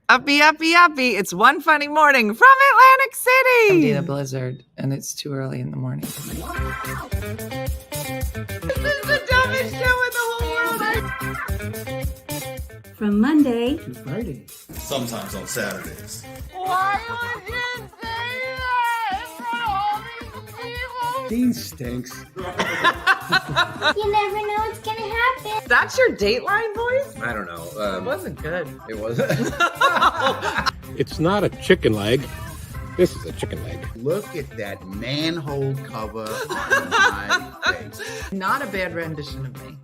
Uppy, uppy, uppy. It's One Funny Morning from Atlantic City. I'm Dina Blizzard, and it's too early in the morning. This is the dumbest show in the whole world. From Monday to Friday. Sometimes on Saturdays. Why would you say that in front of all these people? Dean stinks. You never know what's gonna happen. That's your Dateline voice? I don't know. It wasn't good. It wasn't. It's not a chicken leg. This is a chicken leg. Look at that manhole cover on my face. Not a bad rendition of me.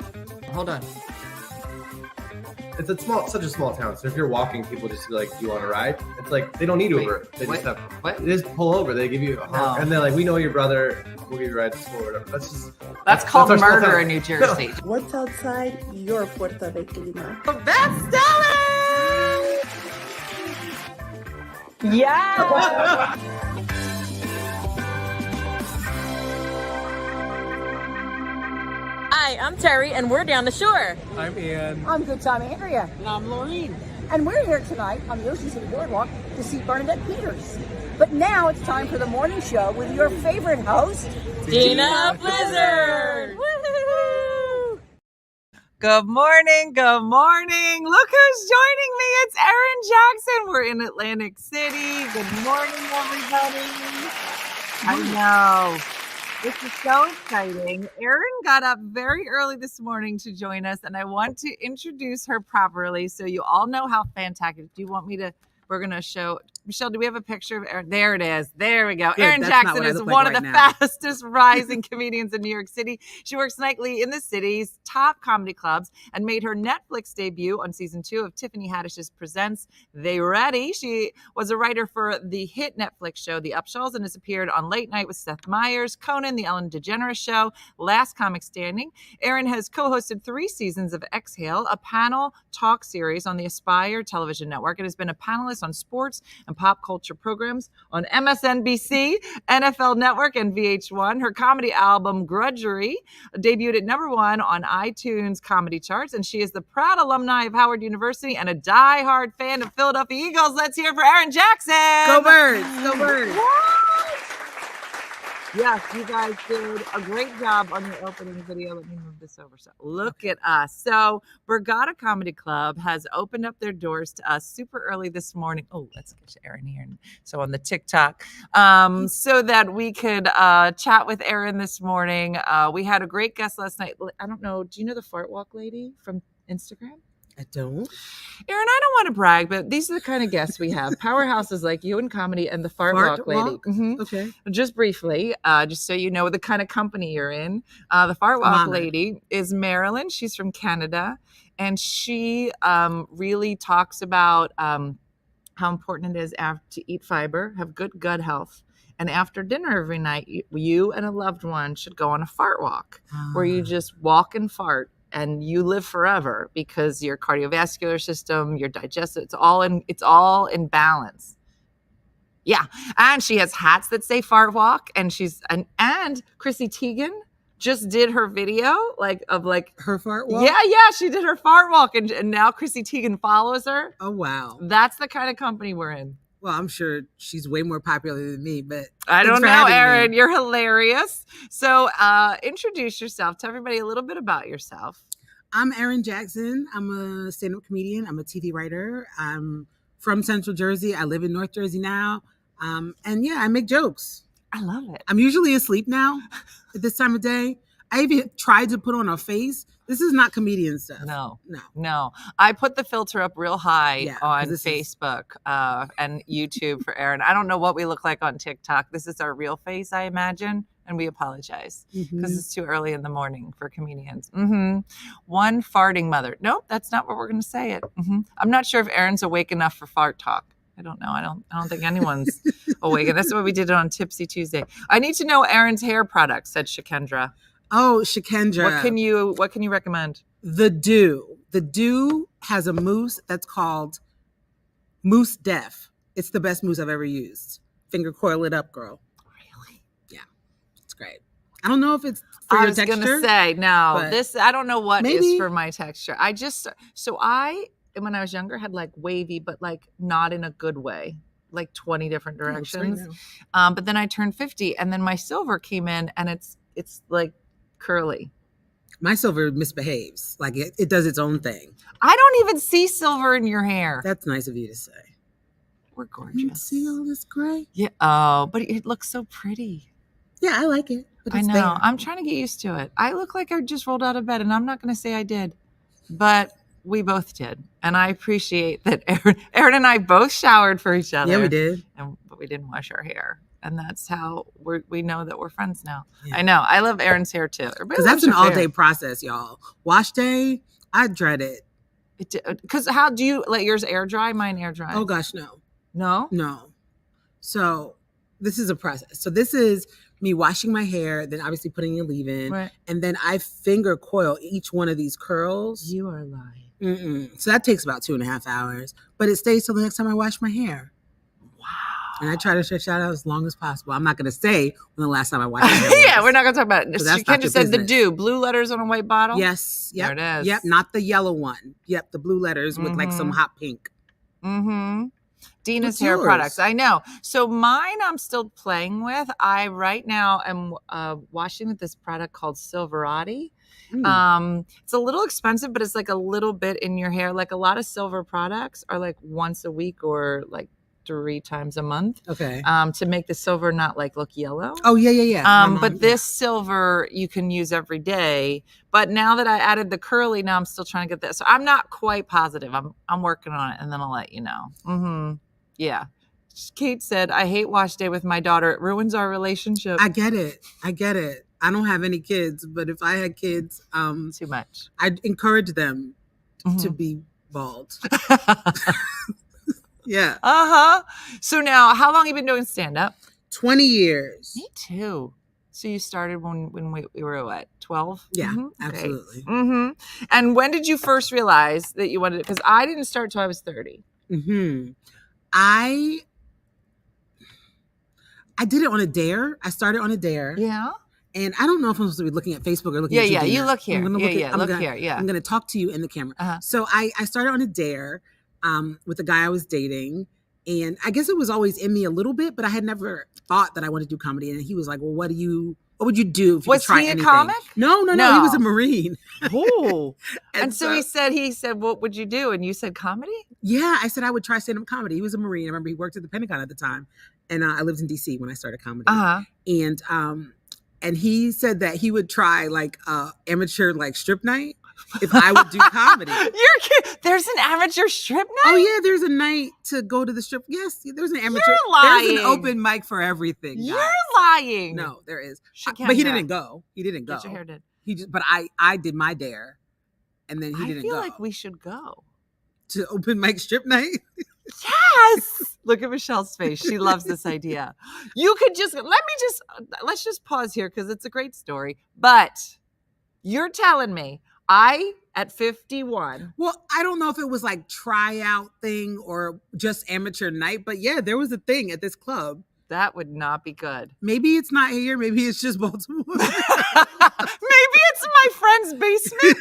Hold on. It's such a small town. So if you're walking, people just be like, "Do you want to ride?" It's like they don't need Uber. They just have. What? They just pull over. They give you a honk, and they're like, "We know your brother. We'll give you a ride to school or whatever." That's called our small murder town. in New Jersey. What's outside your Puerto Vecchina? That's Stellan! Yeah! Hi, I'm Terry, and we're down the shore. I'm Ian. I'm Good Time Andrea. And I'm Laureen. And we're here tonight on the Ocean City Boardwalk to see Bernadette Peters. But now it's time for the morning show with your favorite host, Dina Blizzard. Woo-hoo-hoo. Good morning, good morning. Look who's joining me. It's Erin Jackson. We're in Atlantic City. Good morning, everybody. I know. This is so exciting. Erin got up very early this morning to join us, and I want to introduce her properly so you all know how fantastic. Do you want me to? We're going to show. Michelle, do we have a picture of Erin? There it is. There we go. Good. Erin Jackson is one of the fastest rising comedians in New York City. She works nightly in the city's top comedy clubs and made her Netflix debut on season 2 of Tiffany Haddish Presents. They Ready? She was a writer for the hit Netflix show, The Upshaws, and has appeared on Late Night with Seth Meyers, CONAN, The Ellen DeGeneres Show, Last Comic Standing. Erin has co-hosted 3 seasons of Exhale, a panel talk series on the Aspire television network, and has been a panelist on sports and pop culture programs on MSNBC, NFL Network, and VH1. Her comedy album, Grudgery, debuted at #1 on iTunes comedy charts, and she is the proud alumni of Howard University and a diehard fan of Philadelphia Eagles. Let's hear it for Erin Jackson. Go Birds! Go Birds! Yes, you guys did a great job on your opening video. Let me move this over. So look at us. So Borgata Comedy Club has opened up their doors to us super early this morning. Oh, let's get Erin here. So on the TikTok, so that we could chat with Erin this morning. We had a great guest last night. I don't know. Do you know the Fart Walk lady from Instagram? I don't. Erin, I don't want to brag, but these are the kind of guests we have. Powerhouses like you in comedy and the Fart Walk lady. Mm-hmm. Okay. Just briefly, just so you know the kind of company you're in. The Fart Walk lady is Marilyn. She's from Canada. And she really talks about how important it is to eat fiber, have good gut health. And after dinner every night, you and a loved one should go on a fart walk where you just walk and fart. And you live forever because your cardiovascular system, your digestive, it's all in balance. Yeah. And she has hats that say Fart Walk. And and Chrissy Teigen just did her video of her fart walk. Yeah. She did her fart walk. And now Chrissy Teigen follows her. Oh, wow. That's the kind of company we're in. Well, I'm sure she's way more popular than me, but I don't know, Erin. You're hilarious. So introduce yourself. Tell everybody a little bit about yourself. I'm Erin Jackson. I'm a stand-up comedian. I'm a TV writer. I'm from Central Jersey. I live in North Jersey now. And yeah, I make jokes. I love it. I'm usually asleep now at this time of day. I even tried to put on a face. This is not comedian stuff. No. I put the filter up real high on Facebook and YouTube for Erin. I don't know what we look like on TikTok. This is our real face, I imagine. And we apologize because it's too early in the morning for comedians. One farting mother. Nope, that's not what we're going to say it. I'm not sure if Erin's awake enough for fart talk. I don't know. I don't think anyone's awake. And that's what we did on Tipsy Tuesday. I need to know Erin's hair products, said Shakendra. Oh, Shakendra. What can you recommend? The Dew. The Dew has a mousse that's called Mousse Def. It's the best mousse I've ever used. Finger coil it up, girl. Really? Yeah. It's great. I don't know if it's for your texture. I was going to say, no, I don't know what maybe. Is for my texture. I when I was younger, had like wavy, but like not in a good way, like 20 different directions. But then I turned 50 and then my silver came in and it's like curly. My silver misbehaves. Like it does its own thing. I don't even see silver in your hair. That's nice of you to say. We're gorgeous. See all this gray? Yeah. Oh, but it looks so pretty. Yeah, I like it. But I it's know. there. I'm trying to get used to it. I look like I just rolled out of bed, and I'm not going to say I did, but we both did. And I appreciate that Erin and I both showered for each other. Yeah, we did. But we didn't wash our hair. And that's how we know that we're friends now. Yeah. I know. I love Erin's hair too. Because that's an all-day process, y'all. Wash day, I dread it. Because how do you let yours air dry? Mine air dry. Oh, gosh, no. No? No. So this is a process. So this is me washing my hair, then obviously putting a leave-in. Right. And then I finger coil each one of these curls. You are lying. So that takes about 2.5 hours. But it stays till the next time I wash my hair. Wow. And I try to stretch that out as long as possible. I'm not going to say when the last time I washed my hair Yeah, we're not going to talk about it. So You can't just say the do. Blue letters on a white bottle? Yes. Yep. There it is. Yep. Not the yellow one. Yep. The blue letters with like some hot pink. Mm-hmm. Dina's What's hair yours? products. I know. So mine I'm still playing with. I right now am washing with this product called Silverati. It's a little expensive, but it's like a little bit in your hair. Like a lot of silver products are like once a week or like 3 times a month. Okay. To make the silver not like look yellow. Oh, yeah. But this silver you can use every day. But now that I added the curly, now I'm still trying to get that. So I'm not quite positive. I'm working on it, and then I'll let you know. Mm-hmm. Yeah. Kate said, I hate wash day with my daughter. It ruins our relationship. I get it. I don't have any kids, but if I had kids, too much. I'd encourage them to be bald. Yeah. So now, how long have you been doing stand-up? 20 years. Me too. So you started when we were what, 12? Yeah, Okay. absolutely. And when did you first realize that you wanted it? Because I didn't start till I was 30. I did it on a dare. I started on a dare. Yeah. And I don't know if I'm supposed to be looking at Facebook or looking at you. Yeah, you look here. I'm gonna look here. Yeah. I'm going to talk to you in the camera. So I started on a dare with a guy I was dating. And I guess it was always in me a little bit, but I had never thought that I wanted to do comedy. And he was like, well, what would you do if you could try anything? Was he a comic? No. He was a Marine. Oh. and so he said, what would you do? And you said comedy? Yeah, I said I would try stand-up comedy. He was a Marine. I remember he worked at the Pentagon at the time. And I lived in D.C. when I started comedy. And he said that he would try like amateur like strip night if I would do comedy. You're kidding. There's an amateur strip night? Oh yeah, there's a night to go to the strip. Yes, there's an amateur. You're lying. There's an open mic for everything. Guys. You're lying. No, there is. But he didn't go. He didn't go. Get your hair did. But I did my dare, and then he didn't go. I feel like we should go to open mic strip night. Yes. Look at Michelle's face. She loves this idea. You could let's just pause here because it's a great story. But you're telling me at 51. Well, I don't know if it was like tryout thing or just amateur night, but yeah, there was a thing at this club. That would not be good. Maybe it's not here. Maybe it's just Baltimore. Maybe it's my friend's basement.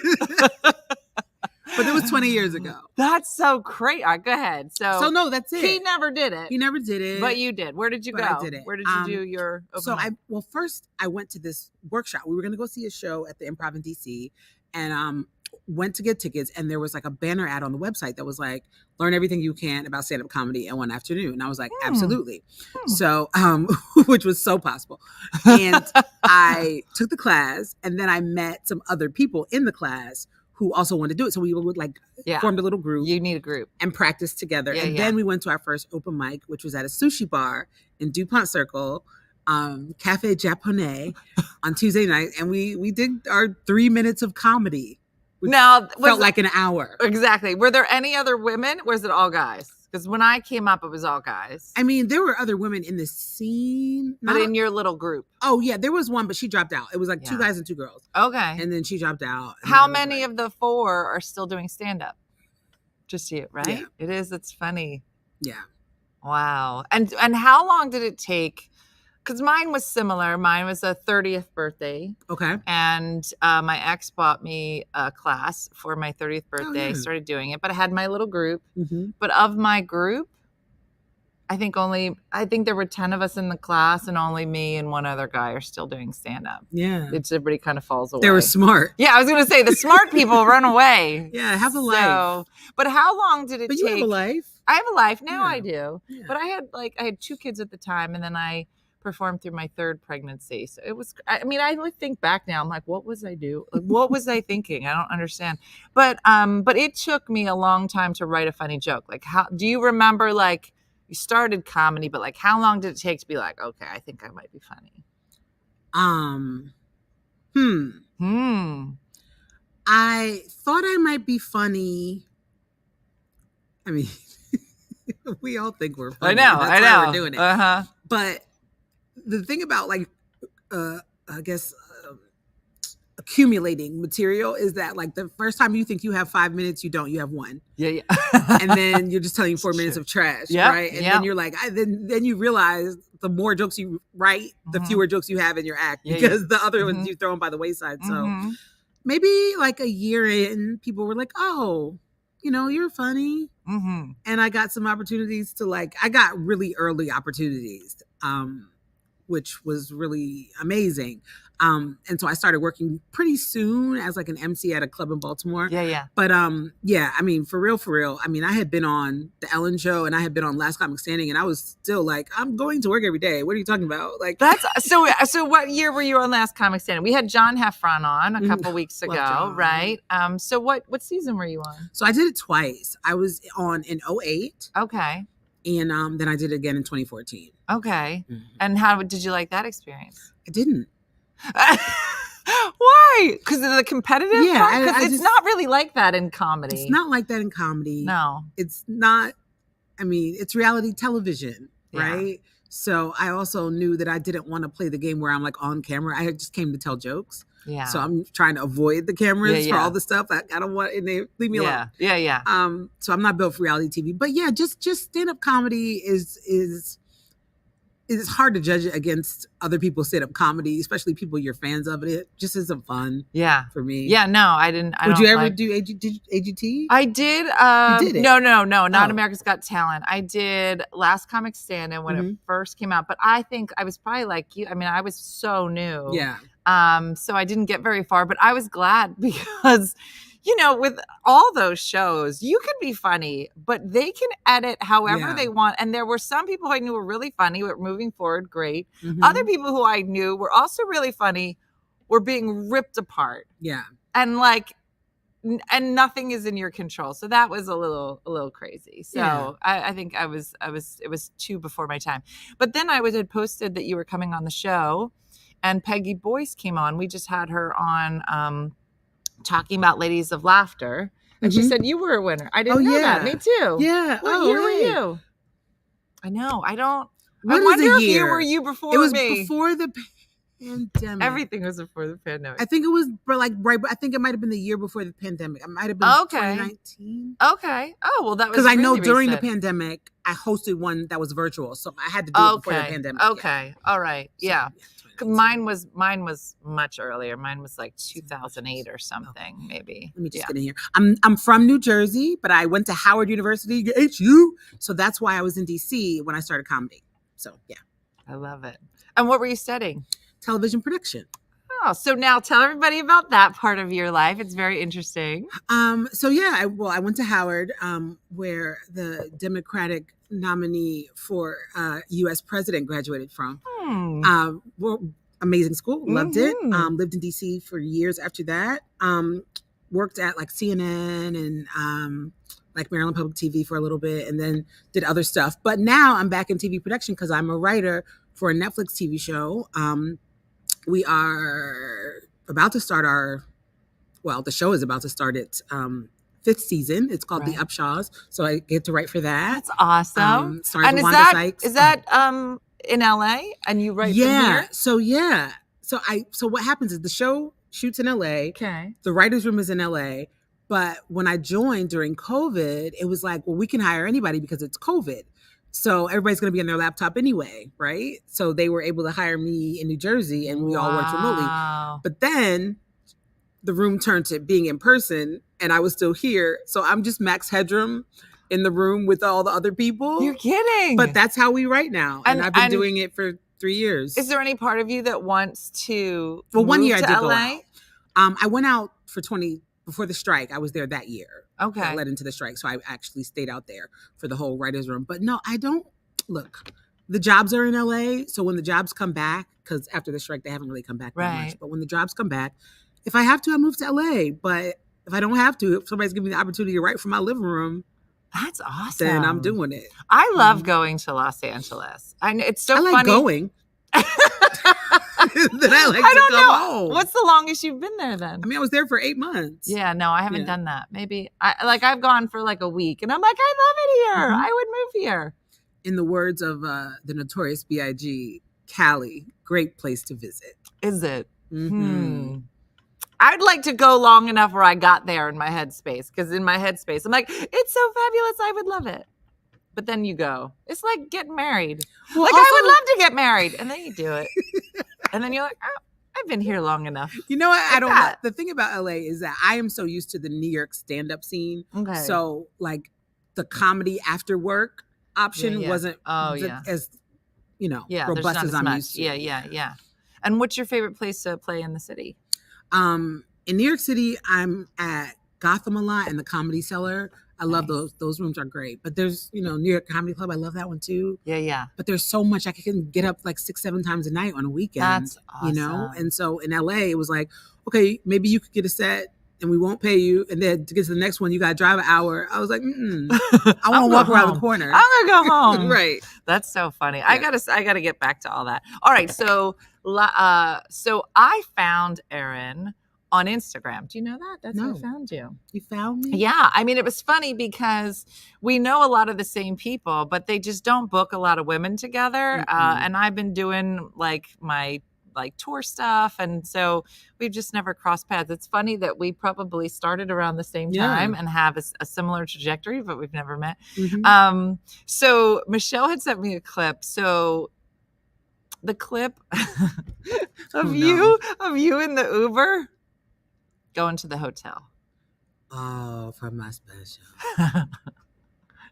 But it was 20 years ago. That's so crazy. All right, go ahead. So no, that's it. He never did it. He never did it. But you did. Where did you go? I did it. Where did you do your open mic? First I went to this workshop. We were going to go see a show at the Improv in DC and went to get tickets. And there was like a banner ad on the website that was like, learn everything you can about stand-up comedy in one afternoon. And I was like, absolutely. So, which was so possible. And I took the class and then I met some other people in the class who also wanted to do it. So we would formed a little group. You need a group. And practice together. Then we went to our first open mic, which was at a sushi bar in DuPont Circle, Cafe Japonais on Tuesday night. And we did our 3 minutes of comedy. Now felt like an hour. Exactly. Were there any other women? Or was it all guys? Because when I came up, it was all guys. I mean, there were other women in the scene. But in your little group. Oh, yeah. There was one, but she dropped out. It was like 2 guys and 2 girls. Okay. And then she dropped out. How many of the 4 are still doing stand-up? Just you, right? Yeah. It is. It's funny. Yeah. Wow. And how long did it take Because mine was similar. Mine was a 30th birthday. Okay. And my ex bought me a class for my 30th birthday. I started doing it, but I had my little group. Mm-hmm. But of my group, I think there were 10 of us in the class, and only me and one other guy are still doing stand-up. Yeah. Everybody kind of falls away. They were smart. Yeah, I was going to say the smart people run away. Yeah, have a life. But how long did it take? But you have a life. I have a life. Now Yeah. I do. Yeah. But I had 2 kids at the time, and then I performed through my 3rd pregnancy. So it was, I think back now, I'm like, what was I doing? Like, what was I thinking? I don't understand. But it took me a long time to write a funny joke. Like, how do you remember, like, you started comedy, but like, how long did it take to be like, okay, I think I might be funny? I thought I might be funny. I mean, we all think we're funny. I know. Why we're doing it. Uh-huh. But the thing about, like, I guess accumulating material is that, like, the first time you think you have 5 minutes, you don't. You have 1. Yeah. And then you're just telling 4 minutes of trash, right? And then you're like, then you realize the more jokes you write, the fewer jokes you have in your act, because the other ones you throw them by the wayside. So maybe like a year in, people were like, oh, you're funny. Mm-hmm. And I got some opportunities I got really early opportunities, which was really amazing. And so I started working pretty soon as like an MC at a club in Baltimore. Yeah. But I mean, for real. I mean, I had been on the Ellen Show and I had been on Last Comic Standing, and I was still like, I'm going to work every day. What are you talking about? Like, that's so what year were you on Last Comic Standing? We had John Heffron on a couple weeks ago, John. right? So what season were you on? So I did it twice. I was on in 2008. Okay. And then I did it again in 2014. Okay. And how did you like that experience? I didn't. Why? Because of the competitive Yeah, part? Because it's not really like that in comedy. It's not like that in comedy. No. It's not. I mean, it's reality television, right? So I also knew that I didn't want to play the game where I'm like on camera. I just came to tell jokes. Yeah. So I'm trying to avoid the cameras for all the stuff. I don't want, and they leave me alone. Yeah. So I'm not built for reality TV. But yeah, just stand-up comedy is hard to judge it against other people's stand-up comedy, especially people you're fans of. It just isn't fun. Yeah. For me. Yeah, no, I didn't. Would you ever do AGT? I did. You did it? No, not America's Got Talent. I did Last Comic Standing when it first came out, but I think I was probably like you. I mean, I was so new. Yeah. So I didn't get very far, but I was glad because, with all those shows, you can be funny, but they can edit however they want. And there were some people who I knew were really funny, were moving forward, great. Other people who I knew were also really funny, were being ripped apart. Yeah. And and nothing is in your control. So that was a little crazy. So I think it was too before my time. But then I had posted that you were coming on the show, and Peggy Boyce came on. We just had her on talking about Ladies of Laughter. And she said you were a winner. I didn't know that. Me too. Yeah. What year were you? I know. I don't. What I wonder is if the year? Were you before me? It was me? before the pandemic. Everything was before the pandemic. I think it was right. I think it might have been the year before the pandemic. It might have been 2019. Okay. Oh, well, that was because I know really during recent. the pandemic I hosted one that was virtual, so I had to do it before the pandemic. Okay. All right. Yeah. Mine was much earlier. Mine was like 2008 or something, maybe. Let me just get in here. I'm from New Jersey, but I went to Howard University, HU. So that's why I was in DC when I started comedy. So yeah. I love it. And what were you studying? Television production. Oh, so now tell everybody about that part of your life. It's very interesting. So yeah, I went to Howard, where the Democratic nominee for U.S. president graduated from. Amazing school, loved it. Lived in D.C. for years after that. Worked at like CNN and like Maryland Public TV for a little bit, and then did other stuff. But now I'm back in TV production because I'm a writer for a Netflix TV show. We are about to start the show is about to start its 5th season. It's called The Upshaws. So I get to write for that. That's awesome. And is that in LA? And you write from here? So what happens is the show shoots in LA. Okay. The writer's room is in LA. But when I joined during COVID, it was like, well, we can hire anybody because it's COVID. So everybody's going to be on their laptop anyway, right? So they were able to hire me in New Jersey and we all worked remotely. But then the room turned to being in person and I was still here. So I'm just Max Headroom in the room with all the other people. You're kidding. But that's how we write now. And I've been doing it for 3 years. Is there any part of you that wants to Well, 1 year move I to did LA? go out. I went out for before the strike. I was there that year. Okay. That led into the strike. So I actually stayed out there for the whole writer's room. But no, I don't. Look, the jobs are in LA. So when the jobs come back, because after the strike, they haven't really come back that much. But when the jobs come back, if I have to, I move to LA. But if I don't have to, if somebody's giving me the opportunity to write from my living room, that's awesome. Then I'm doing it. I love going to Los Angeles. It's so I like funny. going. Then I like I don't to come know. home. What's the longest you've been there then? I mean, I was there for 8 months. Yeah, no, I haven't done that. Maybe I've gone for like a week and I'm like, I love it here. I would move here. In the words of the Notorious B.I.G., Cali, great place to visit. Is it? I'd like to go long enough where I got there in my headspace. Because in my headspace, I'm like, it's so fabulous. I would love it. But then you go. It's like getting married. Well, like, also, I would love to get married. And then you do it. And then you're like, oh, I've been here long enough. You know what? Like I don't that. The thing about LA is that I am so used to the New York stand-up scene. Okay. So, like, the comedy after work option wasn't as, robust as I'm used to. Yeah. And what's your favorite place to play in the city? In New York City, I'm at Gotham a lot and the Comedy Cellar. I love those. Those rooms are great. But there's, New York Comedy Club. I love that one too. Yeah. But there's so much. I can get up like 6-7 times a night on a weekend. That's awesome. And so in LA, it was like, okay, maybe you could get a set and we won't pay you. And then to get to the next one, you got to drive an hour. I was like, I want to walk around the corner. I'm going to go home. Right. That's so funny. Yeah. I gotta get back to all that. All right. So I found Erin on Instagram. Do you know that? That's how I found you. You found me? Yeah. I mean, it was funny because we know a lot of the same people, but they just don't book a lot of women together. And I've been doing like my tour stuff. And so we've just never crossed paths. It's funny that we probably started around the same time and have a similar trajectory, but we've never met. So Michelle had sent me a clip. So the clip of you in the Uber going to the hotel. Oh, for my special.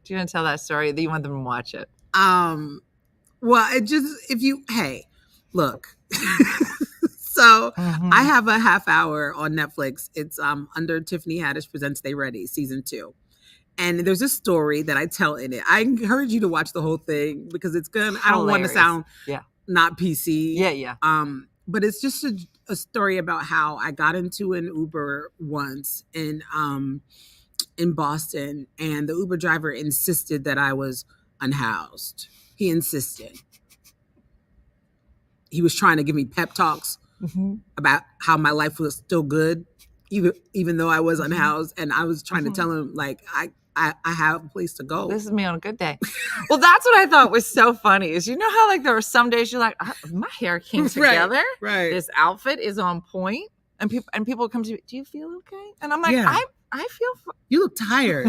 Do you want to tell that story? Do you want them to watch it? Well, look. So I have a half hour on Netflix. It's under Tiffany Haddish Presents Stay Ready, season 2. And there's a story that I tell in it. I encourage you to watch the whole thing because it's good. I don't want to sound not PC. Yeah. But it's just a story about how I got into an Uber once in Boston, and the Uber driver insisted that I was unhoused. He insisted. He was trying to give me pep talks about how my life was still good, even though I was unhoused. And I was trying to tell him, like, I have a place to go. This is me on a good day. Well, that's what I thought was so funny is, how, like, there are some days you're like, my hair came together. Right. This outfit is on point. And people come to me, do you feel okay? And I'm like, I feel you look tired.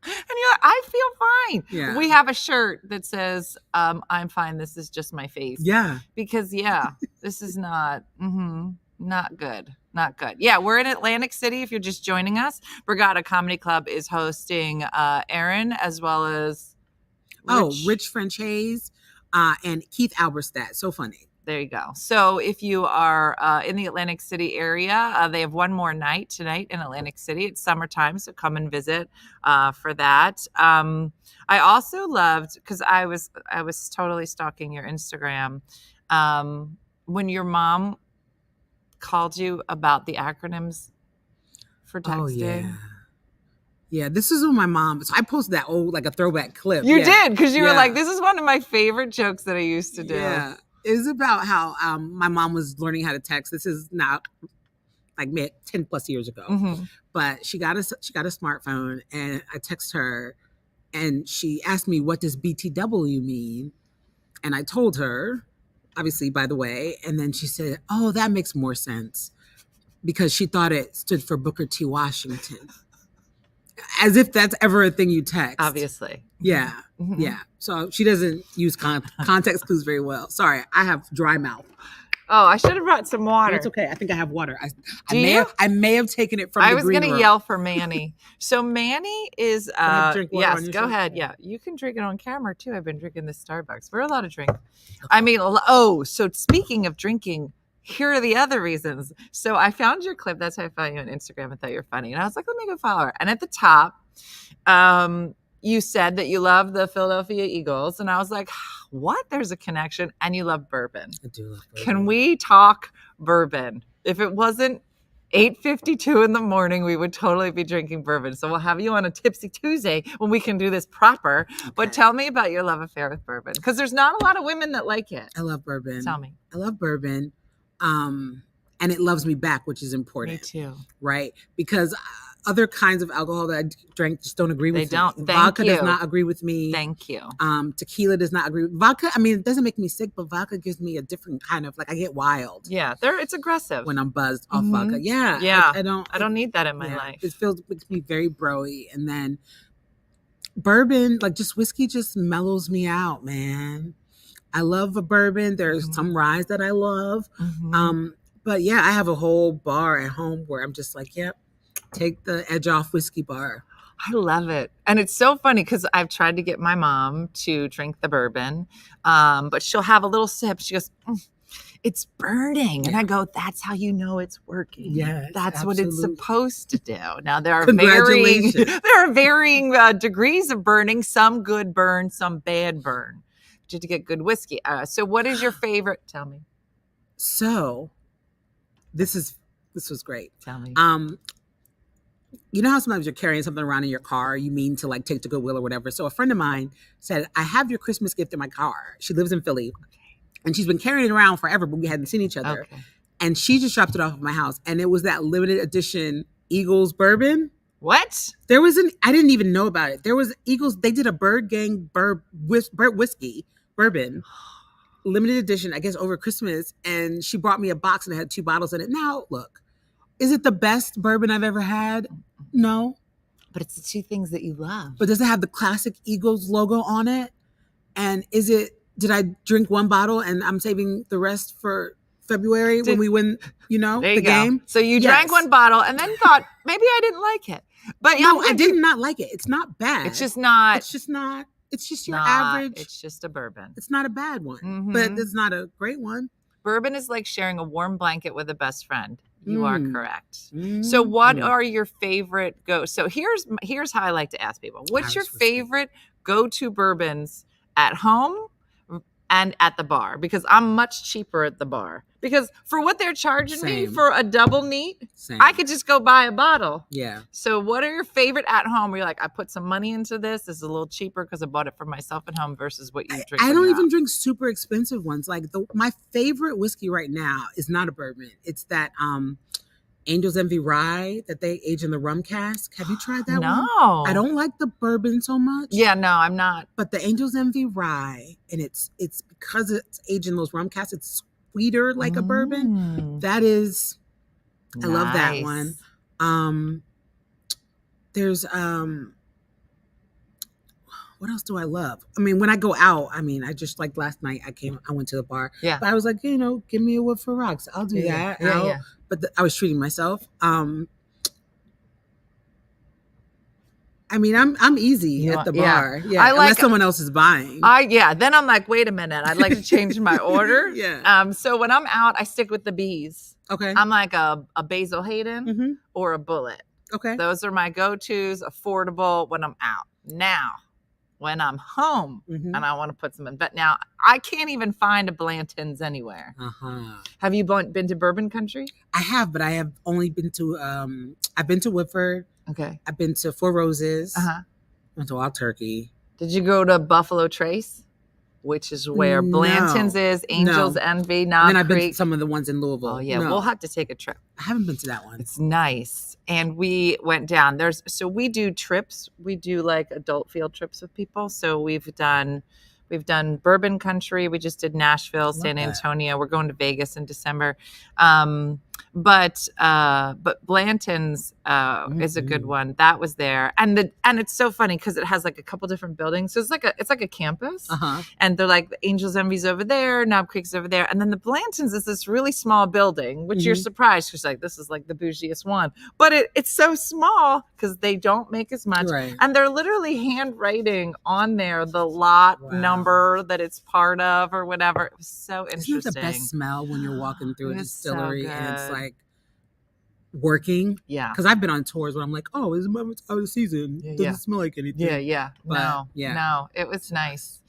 And you're like, I feel fine. Yeah. We have a shirt that says, I'm fine. This is just my face. Yeah. Because, this is not good. Not good. Yeah, we're in Atlantic City. If you're just joining us, Borgata Comedy Club is hosting Erin as well as Rich French Hayes and Keith Alberstadt. So funny. There you go. So if you are in the Atlantic City area, they have one more night tonight in Atlantic City. It's summertime, so come and visit for that. I also loved, because I was totally stalking your Instagram, when your mom called you about the acronyms for texting. Oh, yeah, this is when my mom, so I posted that old, like a throwback clip. You did, because you were like, this is one of my favorite jokes that I used to do. Yeah. It was about how my mom was learning how to text. This is now like 10 plus years ago. But she got a smartphone, and I text her, and she asked me, what does BTW mean? And I told her, obviously, by the way, and then she said, oh, that makes more sense, because she thought it stood for Booker T. Washington. As if that's ever a thing you text. Obviously. Yeah. Mhm. Yeah. So she doesn't use context clues very well. Sorry, I have dry mouth. Oh, I should have brought some water. It's okay. I think I have water. Do you? I may have taken it from I the was green going to room. yell for Manny. So Manny is, drink water yes, on your go show? ahead. Yeah, you can drink it on camera too. I've been drinking this Starbucks. We're allowed to drink. I mean, oh, so speaking of drinking, here are the other reasons. So I found your clip. That's how I found you on Instagram. I thought you were funny. And I was like, let me go follow her. And at the top, you said that you love the Philadelphia Eagles. And I was like, what? There's a connection. And you love bourbon. I do love bourbon. Can we talk bourbon? If it wasn't 8:52 in the morning, we would totally be drinking bourbon. So we'll have you on a Tipsy Tuesday when we can do this proper. Okay. But tell me about your love affair with bourbon, because there's not a lot of women that like it. I love bourbon. Tell me. I love bourbon. And it loves me back, which is important. Me too. Right? Because other kinds of alcohol that I drank just don't agree with me. They don't. Vodka does not agree with me. Thank you. Tequila does not agree with vodka. I mean, it doesn't make me sick, but vodka gives me a different kind of, like, I get wild. Yeah, it's aggressive when I'm buzzed off vodka. Yeah. Yeah. I don't need that in my life. It makes me very broy. And then bourbon, like just whiskey, just mellows me out, man. I love a bourbon. There's some ryes that I love. But yeah, I have a whole bar at home where I'm just like, yep, take the edge off whiskey bar. I love it. And it's so funny because I've tried to get my mom to drink the bourbon, but she'll have a little sip. She goes, it's burning. And I go, that's how you know it's working. Yeah, that's absolutely. what it's supposed to do. Now, there are varying degrees of burning, some good burn, some bad burn, to get good whiskey. So what is your favorite? Tell me. So this was great. Tell me. You know how sometimes you're carrying something around in your car, you mean to like take to Goodwill or whatever. So a friend of mine said, I have your Christmas gift in my car. She lives in Philly and she's been carrying it around forever, but we hadn't seen each other. Okay. And she just dropped it off at my house. And it was that limited edition Eagles bourbon. What? I didn't even know about it. There was Eagles. They did a Bird Gang whiskey bourbon. Limited edition, I guess, over Christmas. And she brought me a box and it had 2 bottles in it. Now, look, is it the best bourbon I've ever had? No. But it's the 2 things that you love. But does it have the classic Eagles logo on it? And did I drink 1 bottle and I'm saving the rest for February when we win, the game? So you drank 1 bottle and then thought, maybe I didn't like it. But no, I did not like it. It's not bad. It's just not. It's just your average. It's just a bourbon. It's not a bad one, but it's not a great one. Bourbon is like sharing a warm blanket with a best friend. You are correct. So what are your favorite So here's how I like to ask people. What's your favorite go-to bourbons at home and at the bar? Because I'm much cheaper at the bar. Because for what they're charging me for a double neat, I could just go buy a bottle. Yeah. So what are your favorite at home where you're like, I put some money into this. This is a little cheaper because I bought it for myself at home versus what you drink. I don't even drink super expensive ones. Like my favorite whiskey right now is not a bourbon. It's that Angel's Envy rye that they age in the rum cask. Have you tried that one? No. I don't like the bourbon so much. Yeah, no, I'm not. But the Angel's Envy rye, and it's because it's aged in those rum casks, it's sweeter like a bourbon. That is, I love that one. There's what else do I love? I mean, when I go out, I just like last night I went to the bar. Yeah. But I was like, give me a wood for rocks. I'll do that. Yeah. But I was treating myself. I'm easy at the bar. Yeah. I unless someone else is buying. Then I'm like, wait a minute. I'd like to change my order. Yeah. So when I'm out, I stick with the B's. Okay. I'm like a Basil Hayden or a Bullet. Okay. Those are my go-tos, affordable when I'm out. Now, when I'm home and I want to put some in, but now I can't even find a Blanton's anywhere. Have you been to Bourbon Country? I have, but I have only been to, I've been to Woodford. Okay. I've been to Four Roses. Went to Wild Turkey. Did you go to Buffalo Trace? Which is where Blanton's is, Angel's Envy, Knob And then I've been Creek. to some of the ones in Louisville. Oh, yeah. We'll have to take a trip. I haven't been to that one. It's nice. And we went down. So we do trips. We do like adult field trips with people. So we've done Bourbon Country. We just did Nashville, San Antonio. We're going to Vegas in December. But Blanton's is a good one. That was there, and it's so funny because it has like a couple different buildings. So it's like a campus, and they're like the Angels Envy's over there, Knob Creek's over there, and then the Blantons is this really small building, which you're surprised because like this is like the bougiest one, but it's so small because they don't make as much, and they're literally handwriting on there the lot number that it's part of or whatever. It was so interesting. Isn't it the best smell when you're walking through a distillery and it's like working? Yeah. Because I've been on tours where I'm like, oh, it's out of the season. It doesn't smell like anything. Yeah. But, no. It was nice.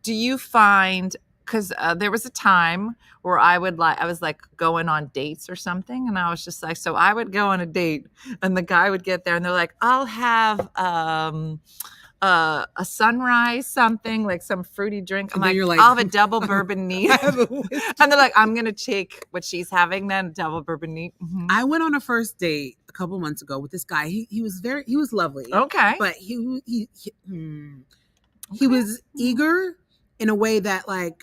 Do you find, because there was a time where I was like going on dates or something, and I was just like, so I would go on a date and the guy would get there and they're like, I'll have a sunrise something, like some fruity drink. I'm like, I'll have a double bourbon neat. And they're like, I'm gonna take what she's having then, double bourbon neat. I went on a first date a couple months ago with this guy. He was lovely. Okay. But he was eager in a way that like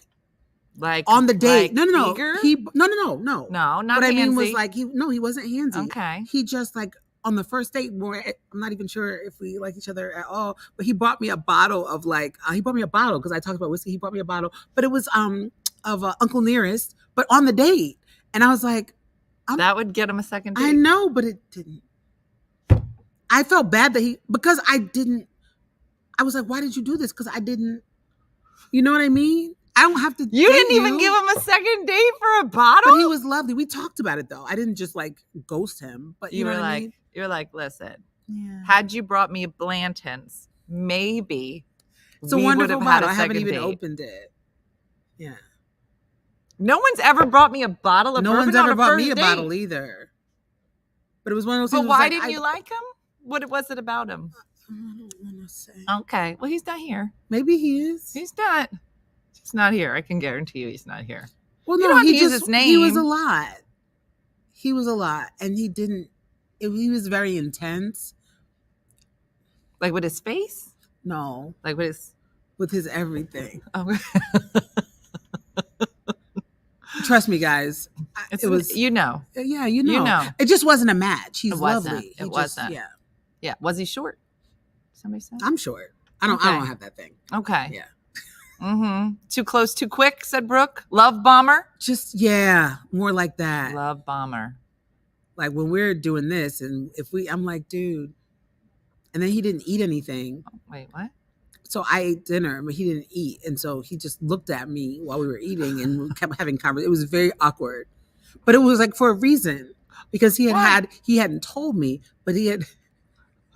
on the date. Like no. Eager? No, not what I mean was handsy. like he wasn't handsy. Okay. He just like on the first date, where I'm not even sure if we like each other at all, but he bought me a bottle of because I talked about whiskey. He bought me a bottle, but it was of Uncle Nearest, but on the date. And I was like, that would get him a second date. I know, but it didn't. I felt bad that because I didn't. I was like, why did you do this? Because I didn't. You know what I mean? I don't have to. You didn't even give him a second date for a bottle? But he was lovely. We talked about it though. I didn't just like ghost him. But you know what I mean? You're like, listen, had you brought me a Blanton's, maybe it's a wonderful bottle. I haven't even opened it. Yeah. No one's ever brought me a bottle of bourbon. No one's ever on a brought first me a date. bottle either. But it was one of those things. But why didn't you like him? What was it about him? I don't want to say. Okay. Well, he's not here. Maybe he is. He's not. He's not here. I can guarantee you he's not here. Well, you no, don't have he to use his name. He was a lot. And he didn't. He was very intense. Like with his face? No. Like with his everything. Oh. Trust me, guys. It was. You know. Yeah, you know. It just wasn't a match. He's lovely. It wasn't. Yeah. Yeah. Was he short? Somebody said. I'm short. I don't have that thing. Okay. Yeah. Too close, too quick, said Brooke. Love bomber? Just, more like that. Love bomber. Like when we're doing this and I'm like, dude. And then he didn't eat anything. Oh, wait, what? So I ate dinner, but he didn't eat. And so he just looked at me while we were eating and we kept having conversation. It was very awkward. But it was like for a reason. Because he hadn't told me, but he had.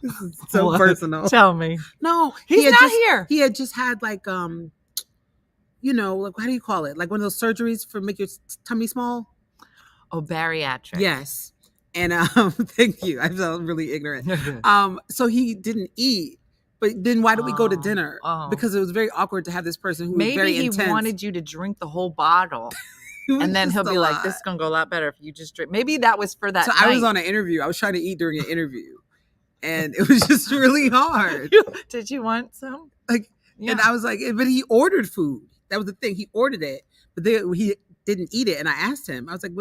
This is so personal. Tell me. No, he's not here. He had just had like like how do you call it? Like one of those surgeries for make your tummy small. Oh, bariatric. Yes. And thank you. I felt really ignorant. So he didn't eat. But then why did we go to dinner? Because it was very awkward to have this person who was very intense. Maybe he wanted you to drink the whole bottle. And then he'll be like, this is going to go a lot better if you just drink. Maybe that was for that night. I was on an interview. I was trying to eat during an interview. And it was just really hard. Did you want some? And I was like, but he ordered food. That was the thing. He ordered it, but then he didn't eat it. And I asked him, I was like,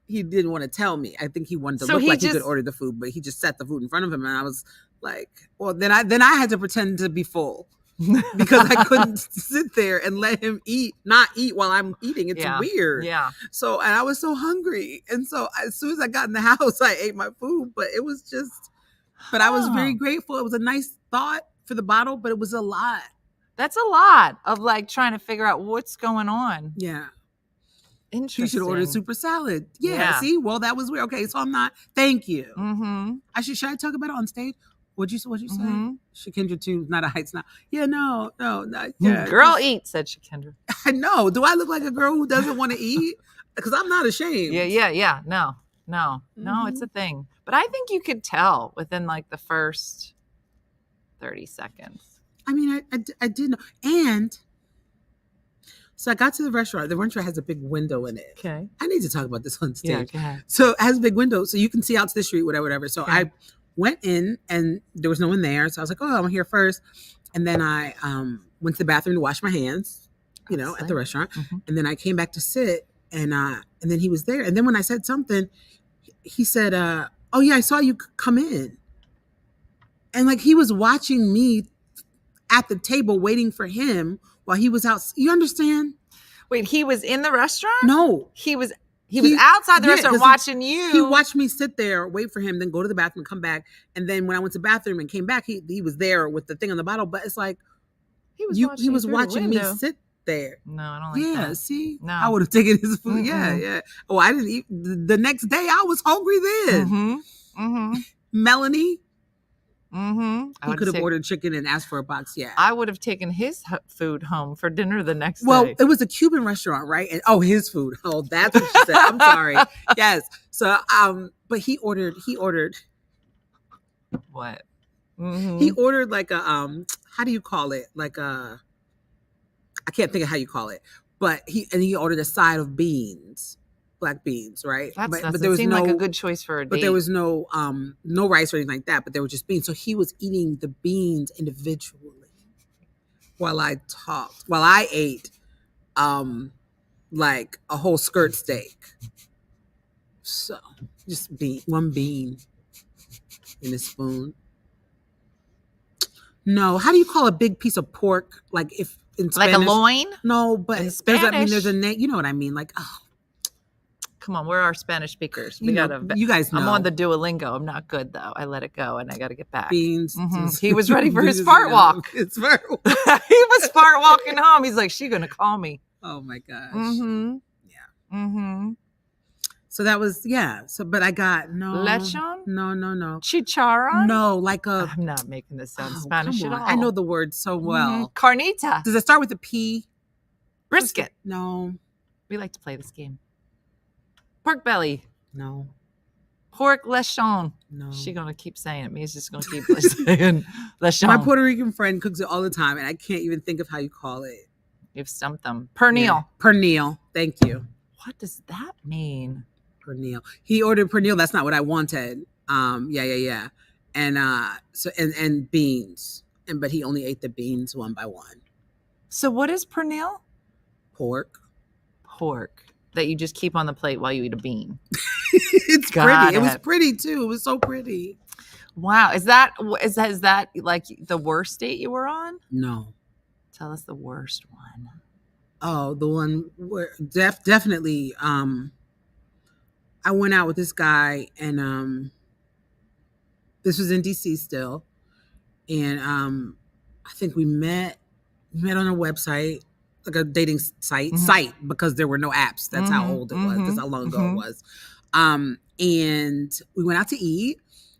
he didn't want to tell me. I think he wanted to look like he could order the food, but he just set the food in front of him. And I was like, well, then I had to pretend to be full because I couldn't sit there and let him not eat while I'm eating. It's weird. Yeah. So, and I was so hungry. And so as soon as I got in the house, I ate my food, but it was just, I was very grateful. It was a nice thought for the bottle, but it was a lot. That's a lot of like trying to figure out what's going on. Yeah. Interesting. You should order super salad. Yeah. See? Well, that was weird. Okay. So I'm not, thank you. Should I talk about it on stage? What'd you say? Shakendra too, not a heights now. Yeah, no. Yeah. Girl eat, said Shakendra. I know. Do I look like a girl who doesn't want to eat? Because I'm not ashamed. Yeah. No, it's a thing. But I think you could tell within like the first 30 seconds. I mean, I did know. And so I got to the restaurant. The restaurant has a big window in it. Okay. I need to talk about this on stage. Yeah, go ahead. So it has a big window so you can see out to the street, whatever. So I went in and there was no one there. So I was like, I'm here first. And then I went to the bathroom to wash my hands, at the restaurant. And then I came back to sit and then he was there. And then when I said something, he said, "Oh yeah, I saw you come in." And like he was watching me at the table waiting for him while he was out. You understand? Wait, he was in the restaurant? No, he was outside the restaurant watching you. He watched me sit there, wait for him, then go to the bathroom, come back. And then when I went to the bathroom and came back, he was there with the thing on the bottle. But it's like he was watching me sit there. No, I don't like that. Yeah, see? No. I would have taken his food. Mm-hmm. Yeah. Oh, I didn't eat. The next day, I was hungry then. Mm-hmm. Mm-hmm. Melanie? Mm-hmm. He could have ordered chicken and asked for a box. Yeah. I would have taken his food home for dinner the next day. Well, it was a Cuban restaurant, right? And his food. Oh, that's what she said. I'm sorry. Yes. So, but he ordered. What? Mm-hmm. He ordered like a how do you call it? Like a, I can't think of how you call it. But he ordered a side of beans. Black beans, right? But there was like a good choice for a date. But there was no rice or anything like that. But there were just beans. So he was eating the beans individually while I talked, while I ate, like a whole skirt steak. So just one bean in a spoon. No, how do you call a big piece of pork? Like if in Spanish, like a loin? No, but there's a name. You know what I mean? Like come on, we're our Spanish speakers. You guys know. I'm on the Duolingo. I'm not good though. I let it go and I got to get back. Beans. Mm-hmm. He was ready for his fart walk. It's fart walk. He was fart walking home. He's like, she's gonna call me. Oh my gosh. Mm-hmm. Yeah. Mm-hmm. So that was So, but I got lechon. No. Chicharron. No, like a. I'm not making this sound Spanish at all. I know the word so well. Carnita. Does it start with a P? Brisket. No. We like to play this game. Pork belly. No. Pork lechon. No. She's going to keep saying it. Me's just going to keep saying lechon. My Puerto Rican friend cooks it all the time, and I can't even think of how you call it. You've stumped them. Pernil. Yeah. Pernil. Thank you. What does that mean? Pernil. He ordered pernil. That's not what I wanted. Yeah. And so and beans. But he only ate the beans one by one. So what is pernil? Pork. That you just keep on the plate while you eat a bean. It's pretty. It was pretty too. It was so pretty. Wow. Is that like the worst date you were on? No. Tell us the worst one. Oh, the one where definitely I went out with this guy and this was in DC still. And I think we met on a website. Like a dating site because there were no apps. That's how old it was. That's how long ago it was. And we went out to eat.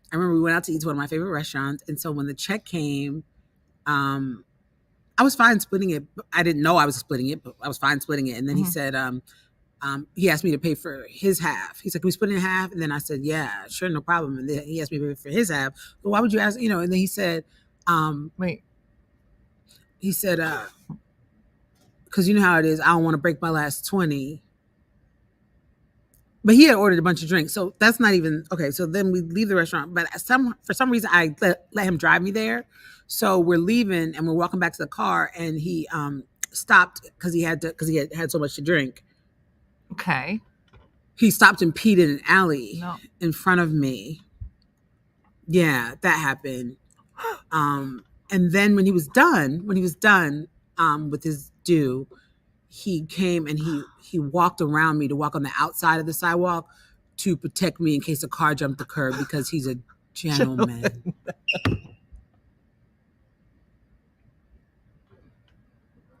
I remember we went out to eat to one of my favorite restaurants. And so when the check came, I was fine splitting it. I didn't know I was splitting it, but I was fine splitting it. And then he said, he asked me to pay for his half. He's like, can we split it in half? And then I said, yeah, sure, no problem. And then he asked me to pay for his half. But why would you ask? And then he said, wait. He said, because you know how it is. I don't want to break my last 20. But he had ordered a bunch of drinks. So that's not even, okay. So then we leave the restaurant. But for some reason, I let him drive me there. So we're leaving and we're walking back to the car. And he stopped because he had so much to drink. Okay. He stopped and peed in an alley in front of me. Yeah, that happened. And then when he was done with his due, he came and he walked around me to walk on the outside of the sidewalk to protect me in case a car jumped the curb because he's a gentleman.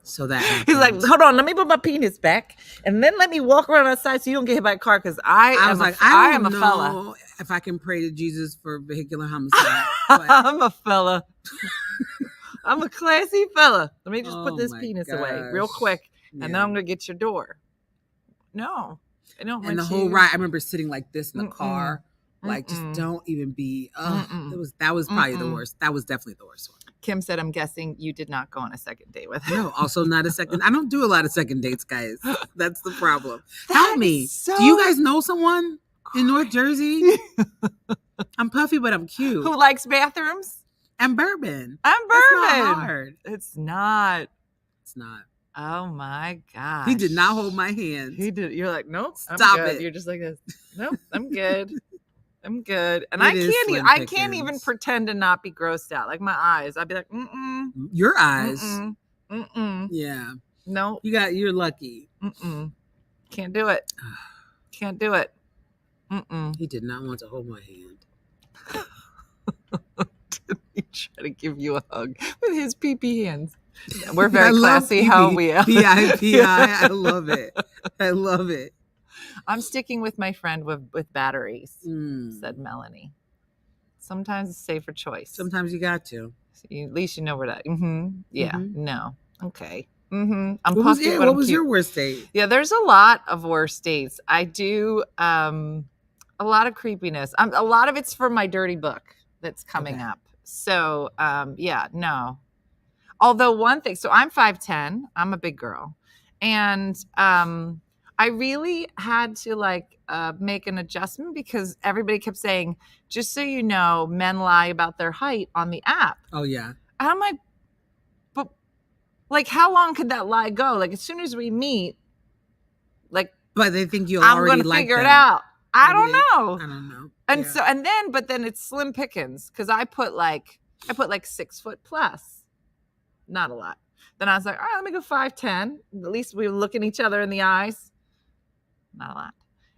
So that happened. He's like, hold on, let me put my penis back and then let me walk around outside so you don't get hit by a car because I am a fella. If I can pray to Jesus for vehicular homicide. I'm a fella. I'm a classy fella. Let me just put this penis away real quick, and then I'm gonna get your door. No, I don't. And the whole ride, I remember sitting like this in the car, like just don't even be. That was probably the worst. That was definitely the worst one. Kim said, "I'm guessing you did not go on a second date with him." No, also not a second. I don't do a lot of second dates, guys. That's the problem. Help me. Do you guys know someone in North Jersey? I'm puffy, but I'm cute. Who likes bathrooms? And bourbon. I'm bourbon. It's not hard. It's not. It's not. Oh my gosh. He did not hold my hand. He did. You're like, nope. Stop I'm good. it. You're just like this. Nope. I'm good. I'm good. And It I is can't slim even pickings. pretend to not be grossed out. Like my eyes. I'd be like, Your eyes. mm-mm. Yeah. No. You're lucky. Can't do it. Can't do it. He did not want to hold my hand. He tried to give you a hug with his pee hands. We're very classy. How we are. P-I-P-I. I love it. I love it. I'm sticking with my friend with batteries, said Melanie. Sometimes it's a safer choice. Sometimes you got to. At least you know where that. Yeah. No. Okay. I'm What was your worst date? Yeah, there's a lot of worst dates. I do a lot of creepiness. A lot of it's for my dirty book that's coming up. So yeah, no. Although one thing, so I'm 5'10", I'm a big girl, and I really had to make an adjustment because everybody kept saying, just so you know, men lie about their height on the app. Oh yeah. And I'm like, but how long could that lie go? Like as soon as we meet, but they think you'll I'm already gonna like figure them. it out. I Maybe don't know. I don't know. And Yeah. but then it's slim pickings because I put 6 foot plus, not a lot. Then I was like, all right, let me go 5'10". At least we were looking each other in the eyes. Not a lot.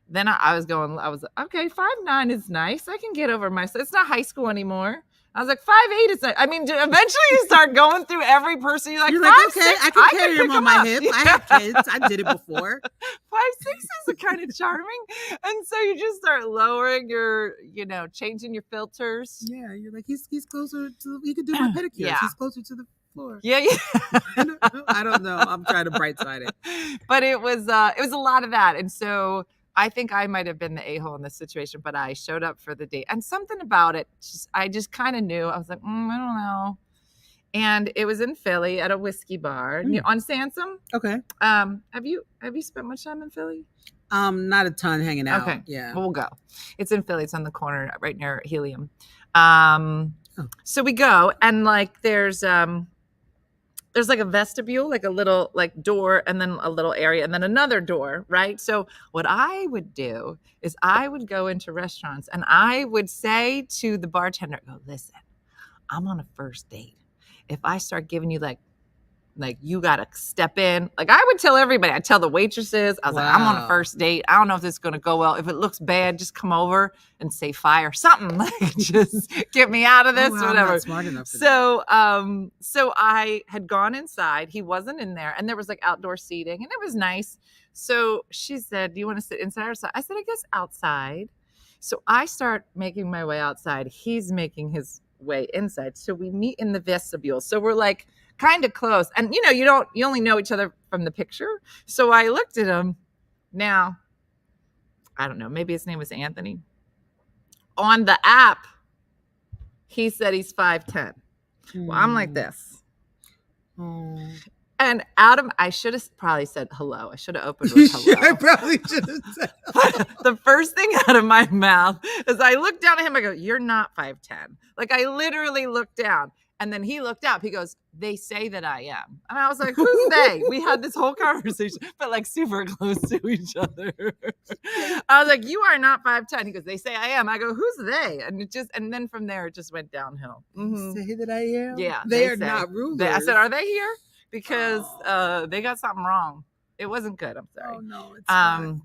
Then I was like, okay, 5'9" is nice. I can get over myself. It's not high school anymore. I was like, 5'8" is nice. I mean, eventually you start going through every person. You're like, okay, 5'6", I can carry him pick on my up. hip. Yeah. I have kids. I did it before. 5'6" is kind of charming. And so you just start lowering your, changing your filters. Yeah, you're like, he's closer to, he could do my pedicure. Yeah. He's closer to the floor. Yeah. I don't know. I'm trying to bright side it. But it was a lot of that. And so I think I might have been the a-hole in this situation, but I showed up for the date. And something about it, I just kind of knew. I was like, I don't know. And it was in Philly at a whiskey bar on Sansom. Okay. Have you spent much time in Philly? Not a ton hanging out. Okay. Yeah. We'll go. It's in Philly. It's on the corner right near Helium. So we go and there's like a vestibule, like a little door, and then a little area, and then another door, right? So what I would do is I would go into restaurants and I would say to the bartender, "Go, listen, I'm on a first date. If I start giving you like you gotta step in." Like I would tell everybody. I tell the waitresses, I was like, "I'm on a first date. I don't know if this is gonna go well. If it looks bad, just come over and say fire something. Like just get me out of this, whatever." I'm not smart enough for So I had gone inside. He wasn't in there, and there was like outdoor seating, and it was nice. So she said, "Do you want to sit inside or outside?" I said, "I guess outside." So I start making my way outside. He's making his way inside. So we meet in the vestibule. So we're like kind of close. And you only know each other from the picture. So I looked at him. Now, I don't know, maybe his name was Anthony. On the app, he said he's 5'10". Well, I'm like this. And I should have probably said hello. I should have opened with hello. I probably should have said The first thing out of my mouth is I looked down at him. I go, "You're not 5'10". Like I literally looked down. And then he looked up. He goes, "They say that I am." And I was like, "Who's they?" We had this whole conversation, but like super close to each other. I was like, "You are not 5'10". He goes, "They say I am." I go, "Who's they?" And then from there, it just went downhill. Say that I am? Yeah. They are not rulers. I said, "Are they here?" Because they got something wrong. It wasn't good. I'm sorry. Oh, no. It's not.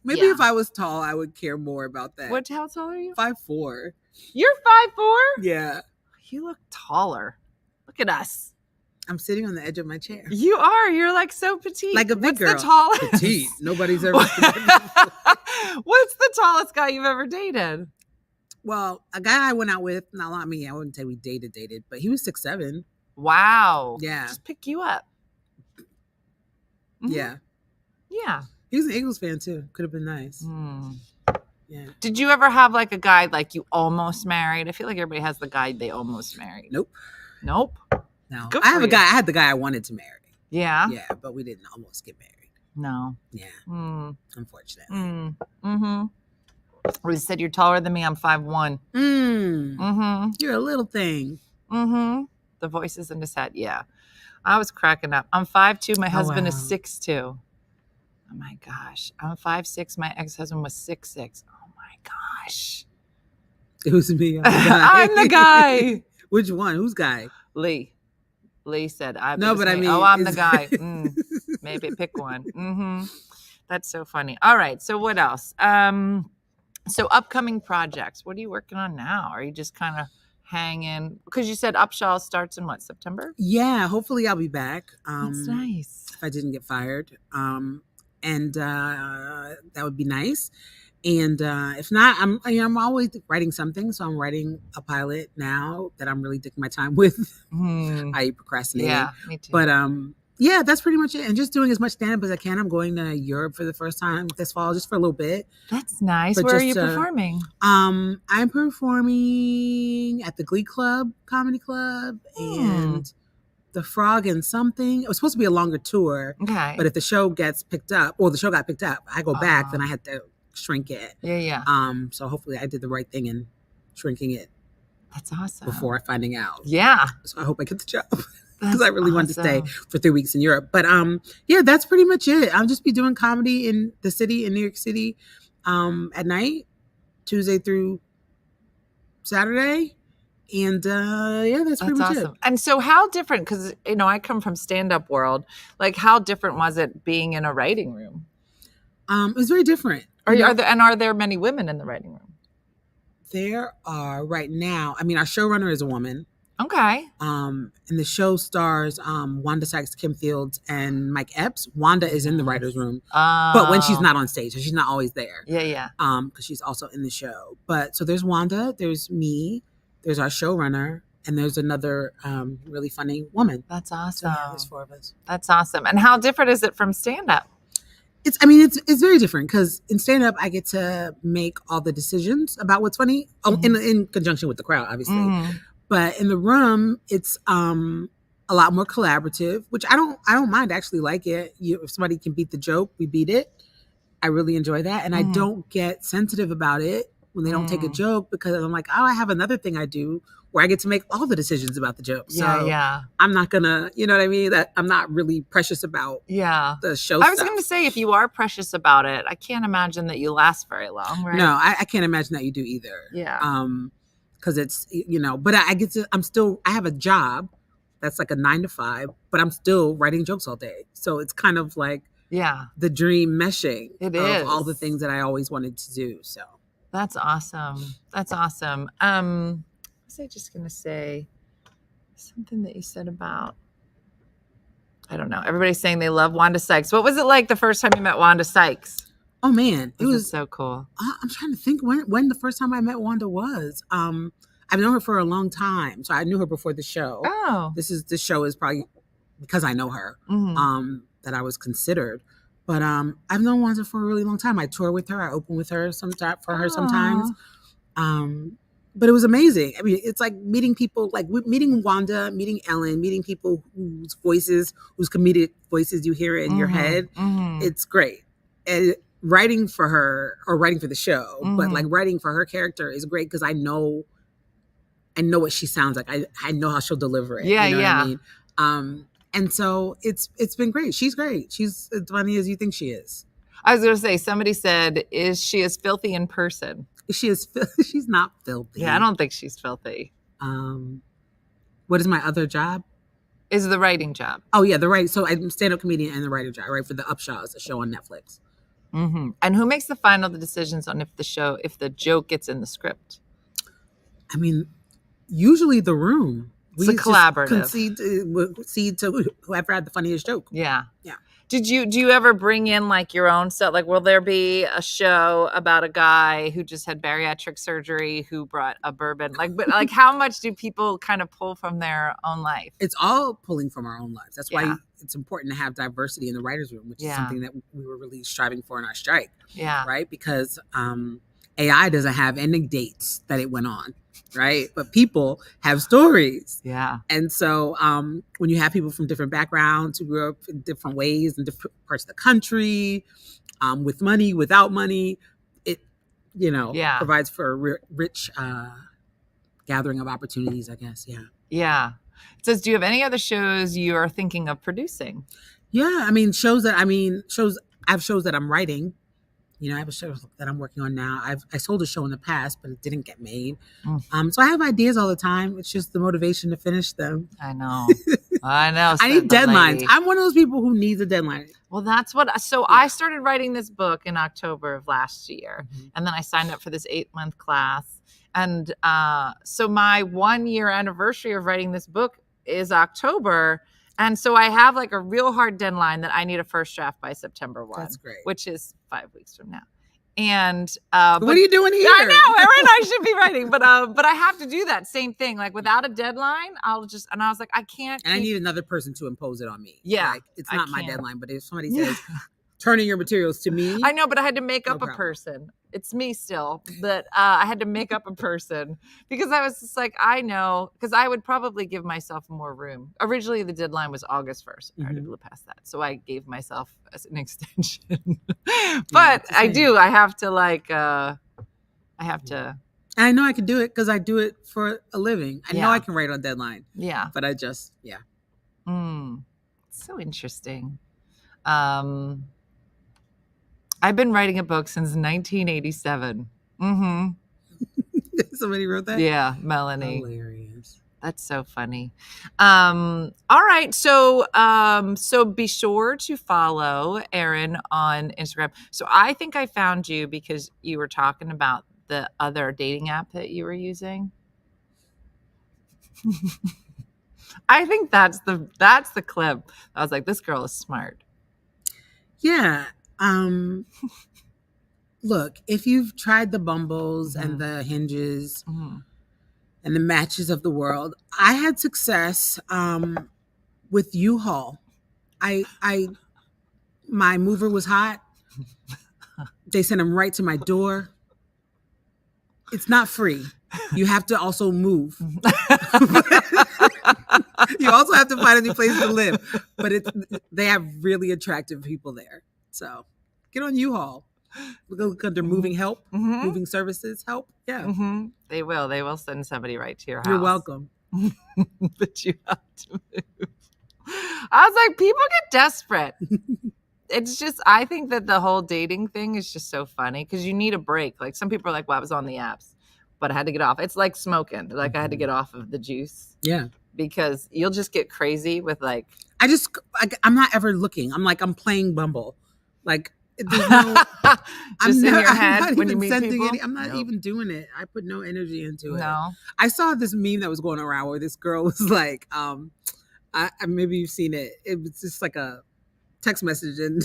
Maybe if I was tall, I would care more about that. How tall are you? 5'4". You're 5'4"? Yeah. You look taller. Look at us. I'm sitting on the edge of my chair. You are. You're like so petite. Like a big What's girl. the tallest? Petite. Nobody's ever. What's the tallest guy you've ever dated? Well, a guy I went out with, I wouldn't say we dated, but he was 6'7". Wow. Yeah. Just pick you up. Mm-hmm. Yeah. Yeah. He was an Eagles fan too. Could have been nice. Yeah. Did you ever have like a guy like you almost married? I feel like everybody has the guy they almost married. Nope. No. I had the guy I wanted to marry. Yeah. Yeah, but we didn't almost get married. No. Yeah. Unfortunately. Mm-hmm. Well, you said you're taller than me. I'm 5'1". You're a little thing. The voices in his head. Yeah. I was cracking up. I'm 5'2". My husband is wow. 6'2". Oh my gosh. I'm 5'6". My ex-husband was 6'6". Oh my gosh. It was me. I'm the guy. Which one? Who's guy? Lee said, I'm No, but I mean, I'm the guy. Maybe pick one. That's so funny. All right. So what else? So upcoming projects. What are you working on now? Are you just kind of hanging? Because you said Upshaws starts in what, September? Yeah, hopefully I'll be back. That's nice. If I didn't get fired. And that would be nice. And if not, I'm always writing something. So I'm writing a pilot now that I'm really taking my time with. I procrastinating. Yeah, me too. But yeah, that's pretty much it. And just doing as much stand-up as I can. I'm going to Europe for the first time this fall, just for a little bit. That's nice. But Where are just, you performing? I'm performing at the Glee Club, Comedy Club, and the Frog and something. It was supposed to be a longer tour. Okay. But if the show gets picked up, or the show got picked up, I go back, then I had to shrink it. Yeah. So hopefully I did the right thing in shrinking it. That's awesome. Before finding out. Yeah. So I hope I get the job. Because I really wanted to stay for 3 weeks in Europe. But yeah, that's pretty much it. I'll just be doing comedy in the city, in New York City, at night, Tuesday through Saturday. And yeah, that's pretty much awesome. it. And so how different, because, I come from stand-up world, like how different was it being in a writing room? It was very different. Are there many women in the writing room? There are right now. I mean, our showrunner is a woman. Okay. And the show stars Wanda Sykes, Kim Fields, and Mike Epps. Wanda is in the writer's room, but when she's not on stage, so she's not always there. Yeah. Because she's also in the show. But so there's Wanda, there's me, there's our showrunner, and there's another really funny woman. That's awesome. So yeah, there's 4 of us. That's awesome. And how different is it from stand-up? It's very different because in stand-up, I get to make all the decisions about what's funny in conjunction with the crowd, obviously. But in the room, it's a lot more collaborative, which I don't mind. I actually like it. If somebody can beat the joke, we beat it. I really enjoy that. And I don't get sensitive about it when they don't take a joke because I'm like, I have another thing I do where I get to make all the decisions about the joke. So yeah. I'm not gonna, you know what I mean? That I'm not really precious about the show I was going to say, if you are precious about it, I can't imagine that you last very long, right? No, I can't imagine that you do either. Yeah. Because it's, but I have a job that's like a 9 to 5, but I'm still writing jokes all day. So it's kind of like the dream meshing of all the things that I always wanted to do. So that's awesome. That's awesome. Was I just going to say something that you said about, I don't know. Everybody's saying they love Wanda Sykes. What was it like the first time you met Wanda Sykes? Oh man, it was so cool. I'm trying to think when the first time I met Wanda was. I've known her for a long time, so I knew her before the show. Oh, this show is probably because I know her that I was considered. But I've known Wanda for a really long time. I tour with her. I open with her sometimes. But it was amazing. I mean, it's like meeting people, like meeting Wanda, meeting Ellen, meeting people whose comedic voices you hear in your head. It's great. And writing for her or writing for the show, but like writing for her character is great because I know what she sounds like. I know how she'll deliver it. Yeah, you know what I mean? And so it's been great. She's great. She's as funny as you think she is. I was going to say, somebody said, is she as filthy in person? She's not filthy. Yeah, I don't think she's filthy. What is my other job? Is the writing job. Oh yeah, the writing. So I'm a stand-up comedian and the writer job, right? For the Upshaws, a show on Netflix. And who makes the final decisions on if the joke gets in the script? I mean, usually the room. It's a collaborative. Concede to whoever had the funniest joke. Yeah. Do you ever bring in like your own stuff? Like, will there be a show about a guy who just had bariatric surgery who brought a bourbon? Like how much do people kind of pull from their own life? It's all pulling from our own lives. That's why it's important to have diversity in the writer's room, which is something that we were really striving for in our strike. Yeah. Right? Because AI doesn't have any dates that it went on. Right. But people have stories. Yeah. And so when you have people from different backgrounds who grew up in different ways in different parts of the country, with money, without money, it, provides for a rich gathering of opportunities, I guess. Yeah. Yeah. It says, do you have any other shows you are thinking of producing? Yeah, shows. I have shows that I'm writing. I have a show that I'm working on now. I sold a show in the past, but it didn't get made. So I have ideas all the time. It's just the motivation to finish them. I know. I need deadlines. I'm one of those people who needs a deadline. Well, that's what. So I started writing this book in October of last year, and then I signed up for this 8-month class. And so my 1-year anniversary of writing this book is October. And so I have like a real hard deadline that I need a first draft by September 1. That's great. Which is 5 weeks from now. And what are you doing here? I know, Erin, I should be writing, but I have to do that same thing. Like without a deadline, and I was like, I can't. And I need another person to impose it on me. Yeah, like, it's not my deadline, but if somebody says, turning your materials to me, I know, but I had to make up a person. It's me still, but I had to make up a person because I was just like, I know, because I would probably give myself more room. Originally, the deadline was August 1st. I already blew past that. So I gave myself an extension. But I have to And I know I can do it because I do it for a living. I know I can write on deadline. Yeah. But I just, So interesting. I've been writing a book since 1987. Somebody wrote that? Yeah, Melanie. Hilarious. That's so funny. All right. So be sure to follow Erin on Instagram. So I think I found you because you were talking about the other dating app that you were using. I think that's the clip. I was like, this girl is smart. Yeah. Look, if you've tried the Bumbles and the Hinges and the Matches of the world, I had success with U-Haul. My mover was hot. They sent them right to my door. It's not free. You have to also move. You also have to find a new place to live. But they have really attractive people there. So get on U-Haul. Look under moving help, moving services help. Yeah. They will. They will send somebody right to your house. You're welcome. But you have to move. I was like, people get desperate. It's just, I think that the whole dating thing is just so funny because you need a break. Like some people are like, well, I was on the apps, but I had to get off. It's like smoking. Like I had to get off of the juice. Yeah. Because you'll just get crazy with like. I'm not ever looking. I'm playing Bumble. Like there's no. Just in your head when you meet people. I'm not even doing it. I put no energy into it. No. I saw this meme that was going around where this girl was like, maybe you've seen it. It was just like a text message and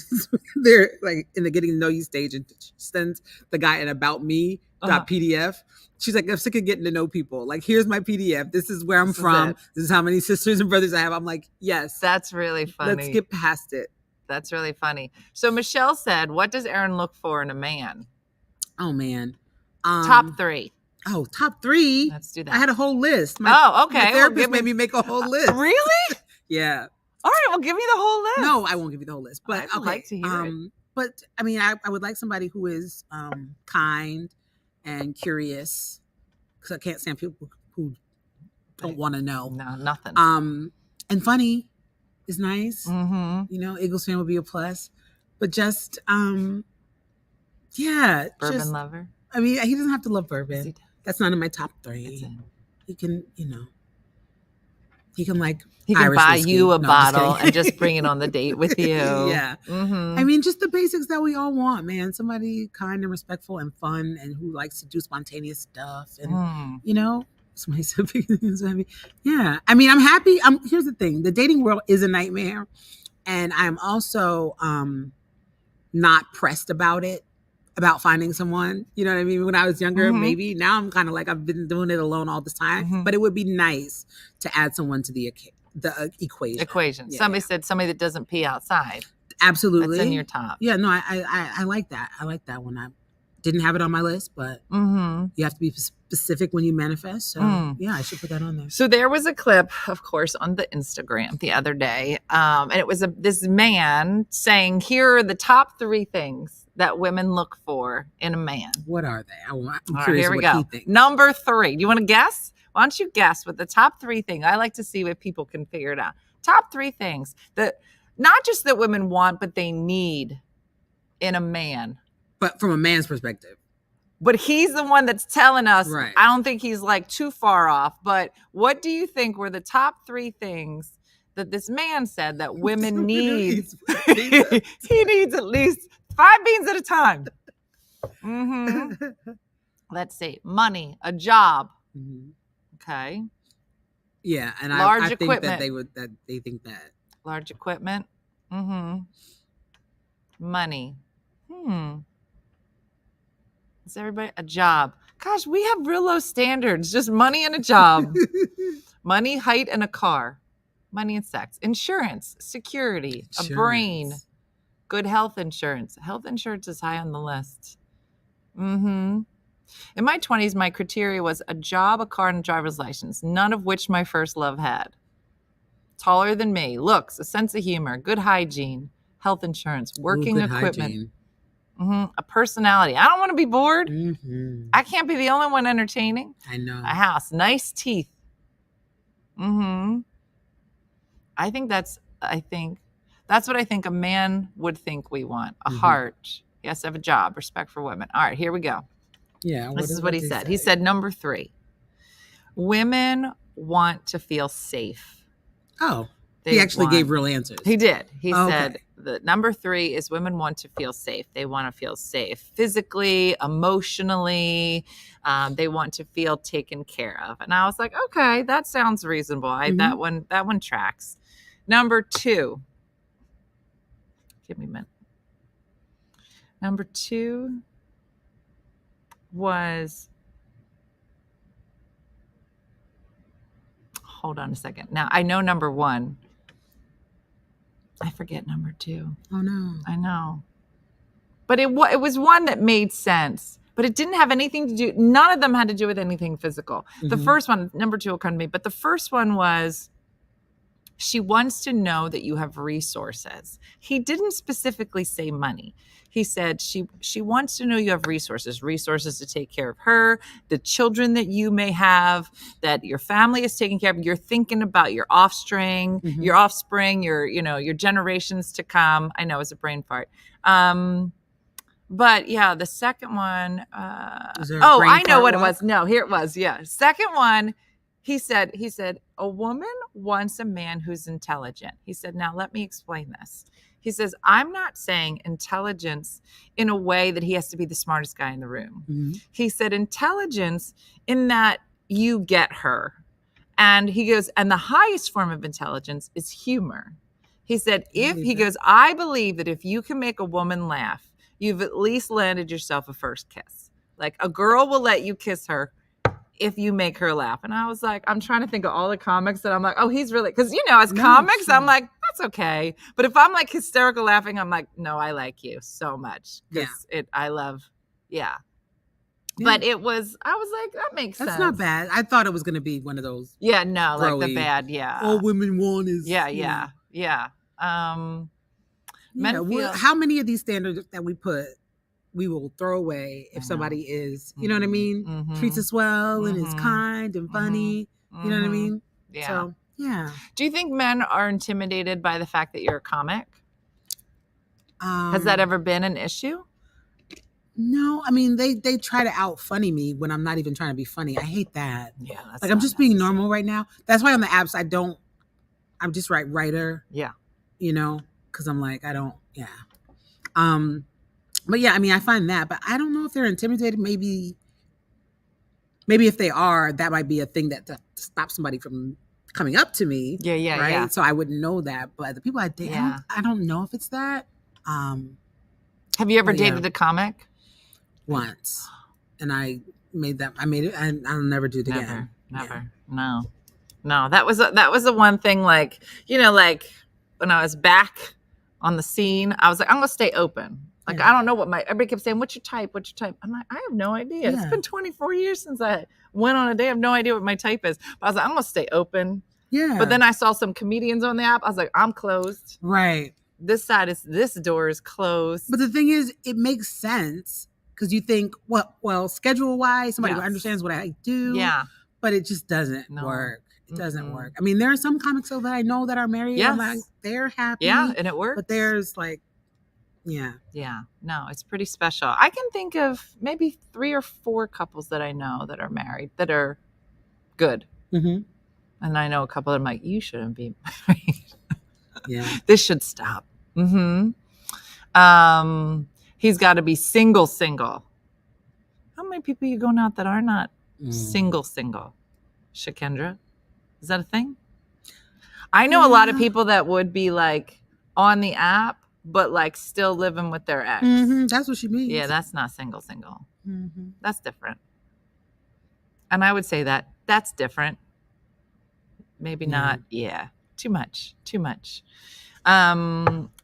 they're like in the getting to know you stage and she sends the guy an about me .pdf. She's like, I'm sick of getting to know people. Like, here's my PDF. This is where I'm from. This is how many sisters and brothers I have. I'm like, yes. That's really funny. Let's get past it. That's really funny. So Michelle said, what does Erin look for in a man? Oh, man. Top 3. Oh, top 3? Let's do that. I had a whole list. Okay. My therapist made me make a whole list. Really? Yeah. All right. Well, give me the whole list. No, I won't give you the whole list. But I'd like to hear it. But I mean, I would like somebody who is kind and curious, because I can't stand people who don't want to know. No, nothing. And funny is nice. Mm-hmm. You know, Eagles fan would be a plus. But just, yeah. Bourbon lover? I mean, he doesn't have to love bourbon. Yes, that's not in my top 3. He can, he can like he can Irish buy whiskey. you a No, bottle and just bring it on the date with you. Yeah. Mm-hmm. I mean, just the basics that we all want, man. Somebody kind and respectful and fun and who likes to do spontaneous stuff. And, somebody said, yeah. I mean, I'm happy. Here's the thing. The dating world is a nightmare. And I'm also not pressed about finding someone. You know what I mean? When I was younger, maybe. Now I'm kind of like, I've been doing it alone all this time. But it would be nice to add someone to the equation. Yeah, somebody said somebody that doesn't pee outside. Absolutely. That's in your top. Yeah, no, I like that. I like that one. I didn't have it on my list, but you have to be specific when you manifest. So yeah, I should put that on there. So there was a clip, of course, on the Instagram the other day. And it was this man saying, here are the top 3 things that women look for in a man. What are they? I'm All curious right, here we what go. he thinks. Number 3. Do you want to guess? Why don't you guess what the top 3 things? I like to see if people can figure it out. Top 3 things that not just that women want, but they need in a man. But from a man's perspective. But he's the one that's telling us. Right. I don't think he's like too far off. But what do you think were the top 3 things that this man said that women need? He needs at least 5 beans at a time. Let's see. Money, a job. Okay. Yeah, and Large I think equipment. they think that. Large equipment. Money. Is everybody a job? Gosh, we have real low standards. Just money and a job. Money, height, and a car. Money and sex. Insurance, security, a brain, good health insurance. Health insurance is high on the list. In my 20s, my criteria was a job, a car, and a driver's license, none of which my first love had. Taller than me, looks, a sense of humor, good hygiene, health insurance, working equipment, a personality. I don't want to be bored. I can't be the only one entertaining. I know. A house, nice teeth. I think that's what I think a man would think we want. A heart. He has to have a job, respect for women. All right, here we go. Yeah. This is what he said. He said, number 3, women want to feel safe. Oh, he actually gave real answers. He did. He said that number 3 is women want to feel safe. They want to feel safe physically, emotionally. They want to feel taken care of. And I was like, okay, that sounds reasonable. That one tracks. Number 2. Give me a minute. Number 2 was, hold on a second. Now I know number 1. I forget number 2. Oh no. I know. But it was one that made sense, but it didn't have anything to do. None of them had to do with anything physical. The first one, number 2 will come to me, but the first one was, she wants to know that you have resources. He didn't specifically say money. He said she wants to know you have resources to take care of her, the children that you may have, that your family is taking care of. You're thinking about your offspring, your generations to come. I know it's a brain fart. But yeah, the second one, I know what it was. No, here it was. Yeah. Second one, he said, a woman wants a man who's intelligent. He said, now let me explain this. He says, I'm not saying intelligence in a way that he has to be the smartest guy in the room. He said intelligence in that you get her. And he goes, and the highest form of intelligence is humor. He said, I believe that if you can make a woman laugh, you've at least landed yourself a first kiss. Like a girl will let you kiss her if you make her laugh. And I was like, I'm trying to think of all the comics that I'm like, oh, he's really, because as comics, I'm like, that's okay. But if I'm like hysterical laughing, I'm like, no, I like you so much. But it was, I was like, that makes sense. That's not bad. I thought it was going to be one of those. Yeah, no, like the bad, all women want is. Yeah. How many of these standards that we put, we will throw away if somebody is, you know what I mean? Treats us well and is kind and funny. You know what I mean? Yeah. So, yeah. Do you think men are intimidated by the fact that you're a comic? Has that ever been an issue? No, I mean, they try to out funny me when I'm not even trying to be funny. I hate that. Yeah. Like I'm just being normal right now. That's why on the apps, I'm just writer. Yeah. Cause I'm like, I don't, yeah. But yeah, I mean, I find that, but I don't know if they're intimidated. Maybe if they are, that might be a thing that to stop somebody from coming up to me. Yeah. Right. Yeah. So I wouldn't know that. But the people I date, I don't know if it's that. Have you ever dated a comic? Once. And I made it, and I'll never do it again. Never. Yeah. No. That was the one thing, like, like when I was back on the scene, I was like, I'm going to stay open. Like, I don't know everybody kept saying, what's your type? I'm like, I have no idea. Yeah. It's been 24 years since I went on a date. I have no idea what my type is. But I was like, I'm going to stay open. Yeah. But then I saw some comedians on the app. I was like, I'm closed. Right. This door is closed. But the thing is, it makes sense because you think, well, schedule-wise, somebody who understands what I do. Yeah. But it just doesn't work. It doesn't work. I mean, there are some comics though that I know that are married. Yes. And like, they're happy. Yeah, and it works. But there's like, yeah. No, it's pretty special. I can think of maybe 3 or 4 couples that I know that are married that are good. Mm-hmm. And I know a couple that I'm like, you shouldn't be married. Yeah. This should stop. Mm-hmm. He's got to be single. How many people are you going out that are not single? Shakendra? Is that a thing? I know a lot of people that would be like on the app, but like still living with their ex. Mm-hmm. That's what she means. Yeah, that's not single. Mm-hmm. That's different. And I would say that's different. Maybe not. Yeah. Too much.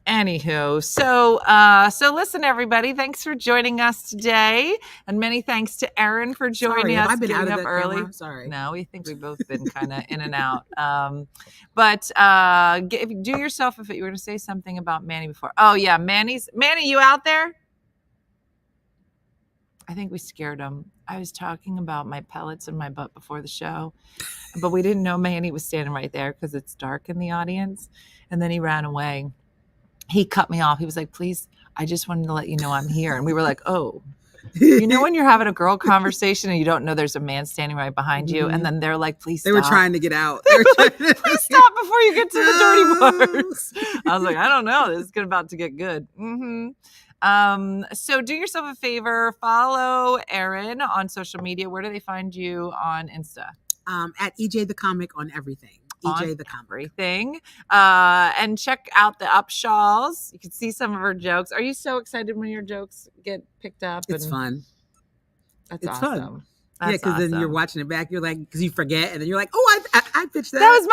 Anywho, so listen, everybody. Thanks for joining us today, and many thanks to Erin for joining us. I've been getting out of up that early. camera? Sorry. No, we think we've both been kind of in and out. But do yourself if you were to say something about Manny before. Oh yeah, Manny, you out there? I think we scared him. I was talking about my pellets in my butt before the show, but we didn't know Manny was standing right there because it's dark in the audience. And then he ran away. He cut me off. He was like, please, I just wanted to let you know I'm here. And we were like, oh, you know when you're having a girl conversation and you don't know there's a man standing right behind you, and then they're like, please stop. They were trying to get out. Please stop before you get to the dirty parts. I was like, I don't know. This is about to get good. Mm-hmm. So do yourself a favor, follow Erin on social media. Where do they find you on Insta? At EJ the Comic on everything. EJ the Comic. Everything. And check out the Upshaws. You can see some of her jokes. Are you so excited when your jokes get picked up? It's fun. That's it's awesome. Fun. Yeah, because then you're watching it back. You're like, because you forget, and then you're like, oh, I pitched that. That was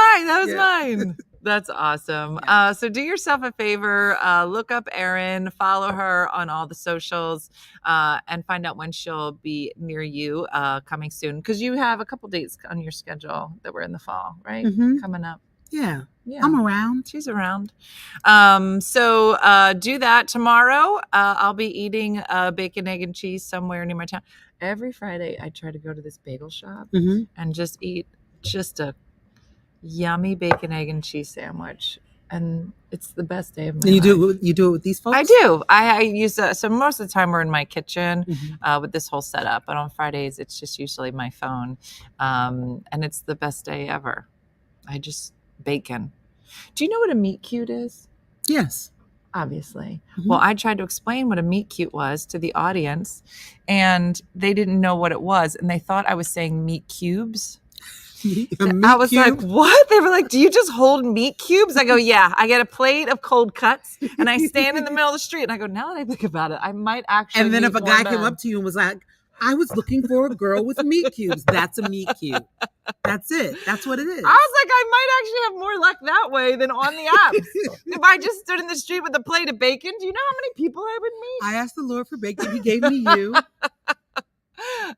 mine. That's awesome. Yeah. So do yourself a favor, look up Erin, follow her on all the socials, and find out when she'll be near you coming soon. Because you have a couple dates on your schedule that were in the fall, right? Mm-hmm. Coming up. Yeah. I'm around. She's around. So do that tomorrow. I'll be eating bacon, egg, and cheese somewhere near my town. Every Friday, I try to go to this bagel shop and just eat just a yummy bacon, egg, and cheese sandwich. And it's the best day of my life. You do it with these folks? I do. I use so most of the time we're in my kitchen with this whole setup. But on Fridays, it's just usually my phone. And it's the best day ever. Bacon. Do you know what a meat cute is? Yes. Obviously. Well, I tried to explain what a meat cute was to the audience, and they didn't know what it was, and they thought I was saying meat cubes. I was like, what? They were like, do you just hold meat cubes? I go, yeah. I get a plate of cold cuts, and I stand in the middle of the street, and I go, now that I think about it, I might actually. And then if a guy came up to you and was like, I was looking for a girl with meat cubes. That's a meat cube. That's it. That's what it is. I was like, I might actually have more luck that way than on the apps. If I just stood in the street with a plate of bacon, do you know how many people I would meet? I asked the Lord for bacon. He gave me you.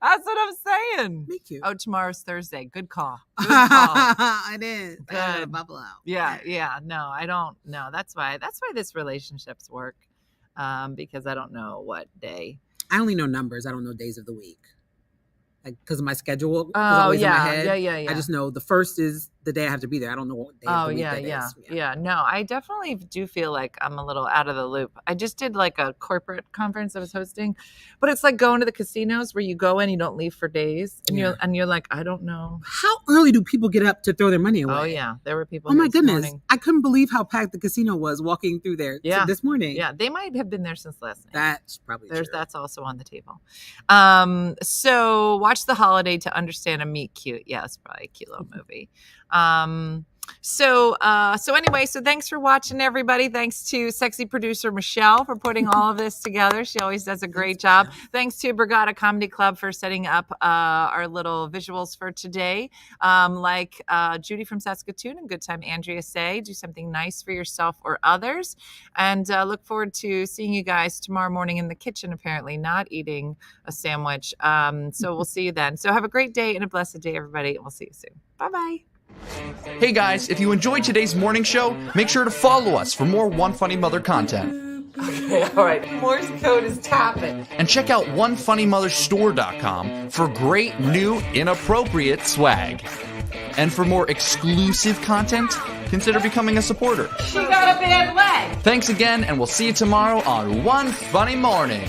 That's what I'm saying. Me cute. Oh, tomorrow's Thursday. Good call. Good call. It is. Good. Bubble out. Yeah. No, I don't know. That's why this relationships work. Because I don't know what day. I only know numbers. I don't know days of the week. Like, because of my schedule. Oh, in my yeah. head. Yeah. I just know the first is the day I have to be there. I don't know what day of the week that is. Yeah. No, I definitely do feel like I'm a little out of the loop. I just did like a corporate conference I was hosting, but it's like going to the casinos where you go in, you don't leave for days, and you're like, I don't know. How early do people get up to throw their money away? Oh yeah, there were people. Oh my goodness, morning. I couldn't believe how packed the casino was walking through there this morning. Yeah, they might have been there since last night. That's probably true. That's also on the table. So watch The Holiday to understand a meet cute. Yeah, it's probably a cute little movie. So anyway, so thanks for watching, everybody. Thanks to sexy producer Michelle for putting all of this together. She always does a great job. Thanks to Borgata Comedy Club for setting up our little visuals for today. Like Judy from Saskatoon and Good Time Andrea say, do something nice for yourself or others. And look forward to seeing you guys tomorrow morning in the kitchen, apparently not eating a sandwich. So we'll see you then. So have a great day and a blessed day, everybody. And we'll see you soon. Bye-bye. Hey guys, if you enjoyed today's morning show, make sure to follow us for more One Funny Mother content. Okay, all right. Morse code is tapping. And check out OneFunnyMotherStore.com for great new inappropriate swag. And for more exclusive content, consider becoming a supporter. She got a bad leg. Thanks again, and we'll see you tomorrow on One Funny Morning.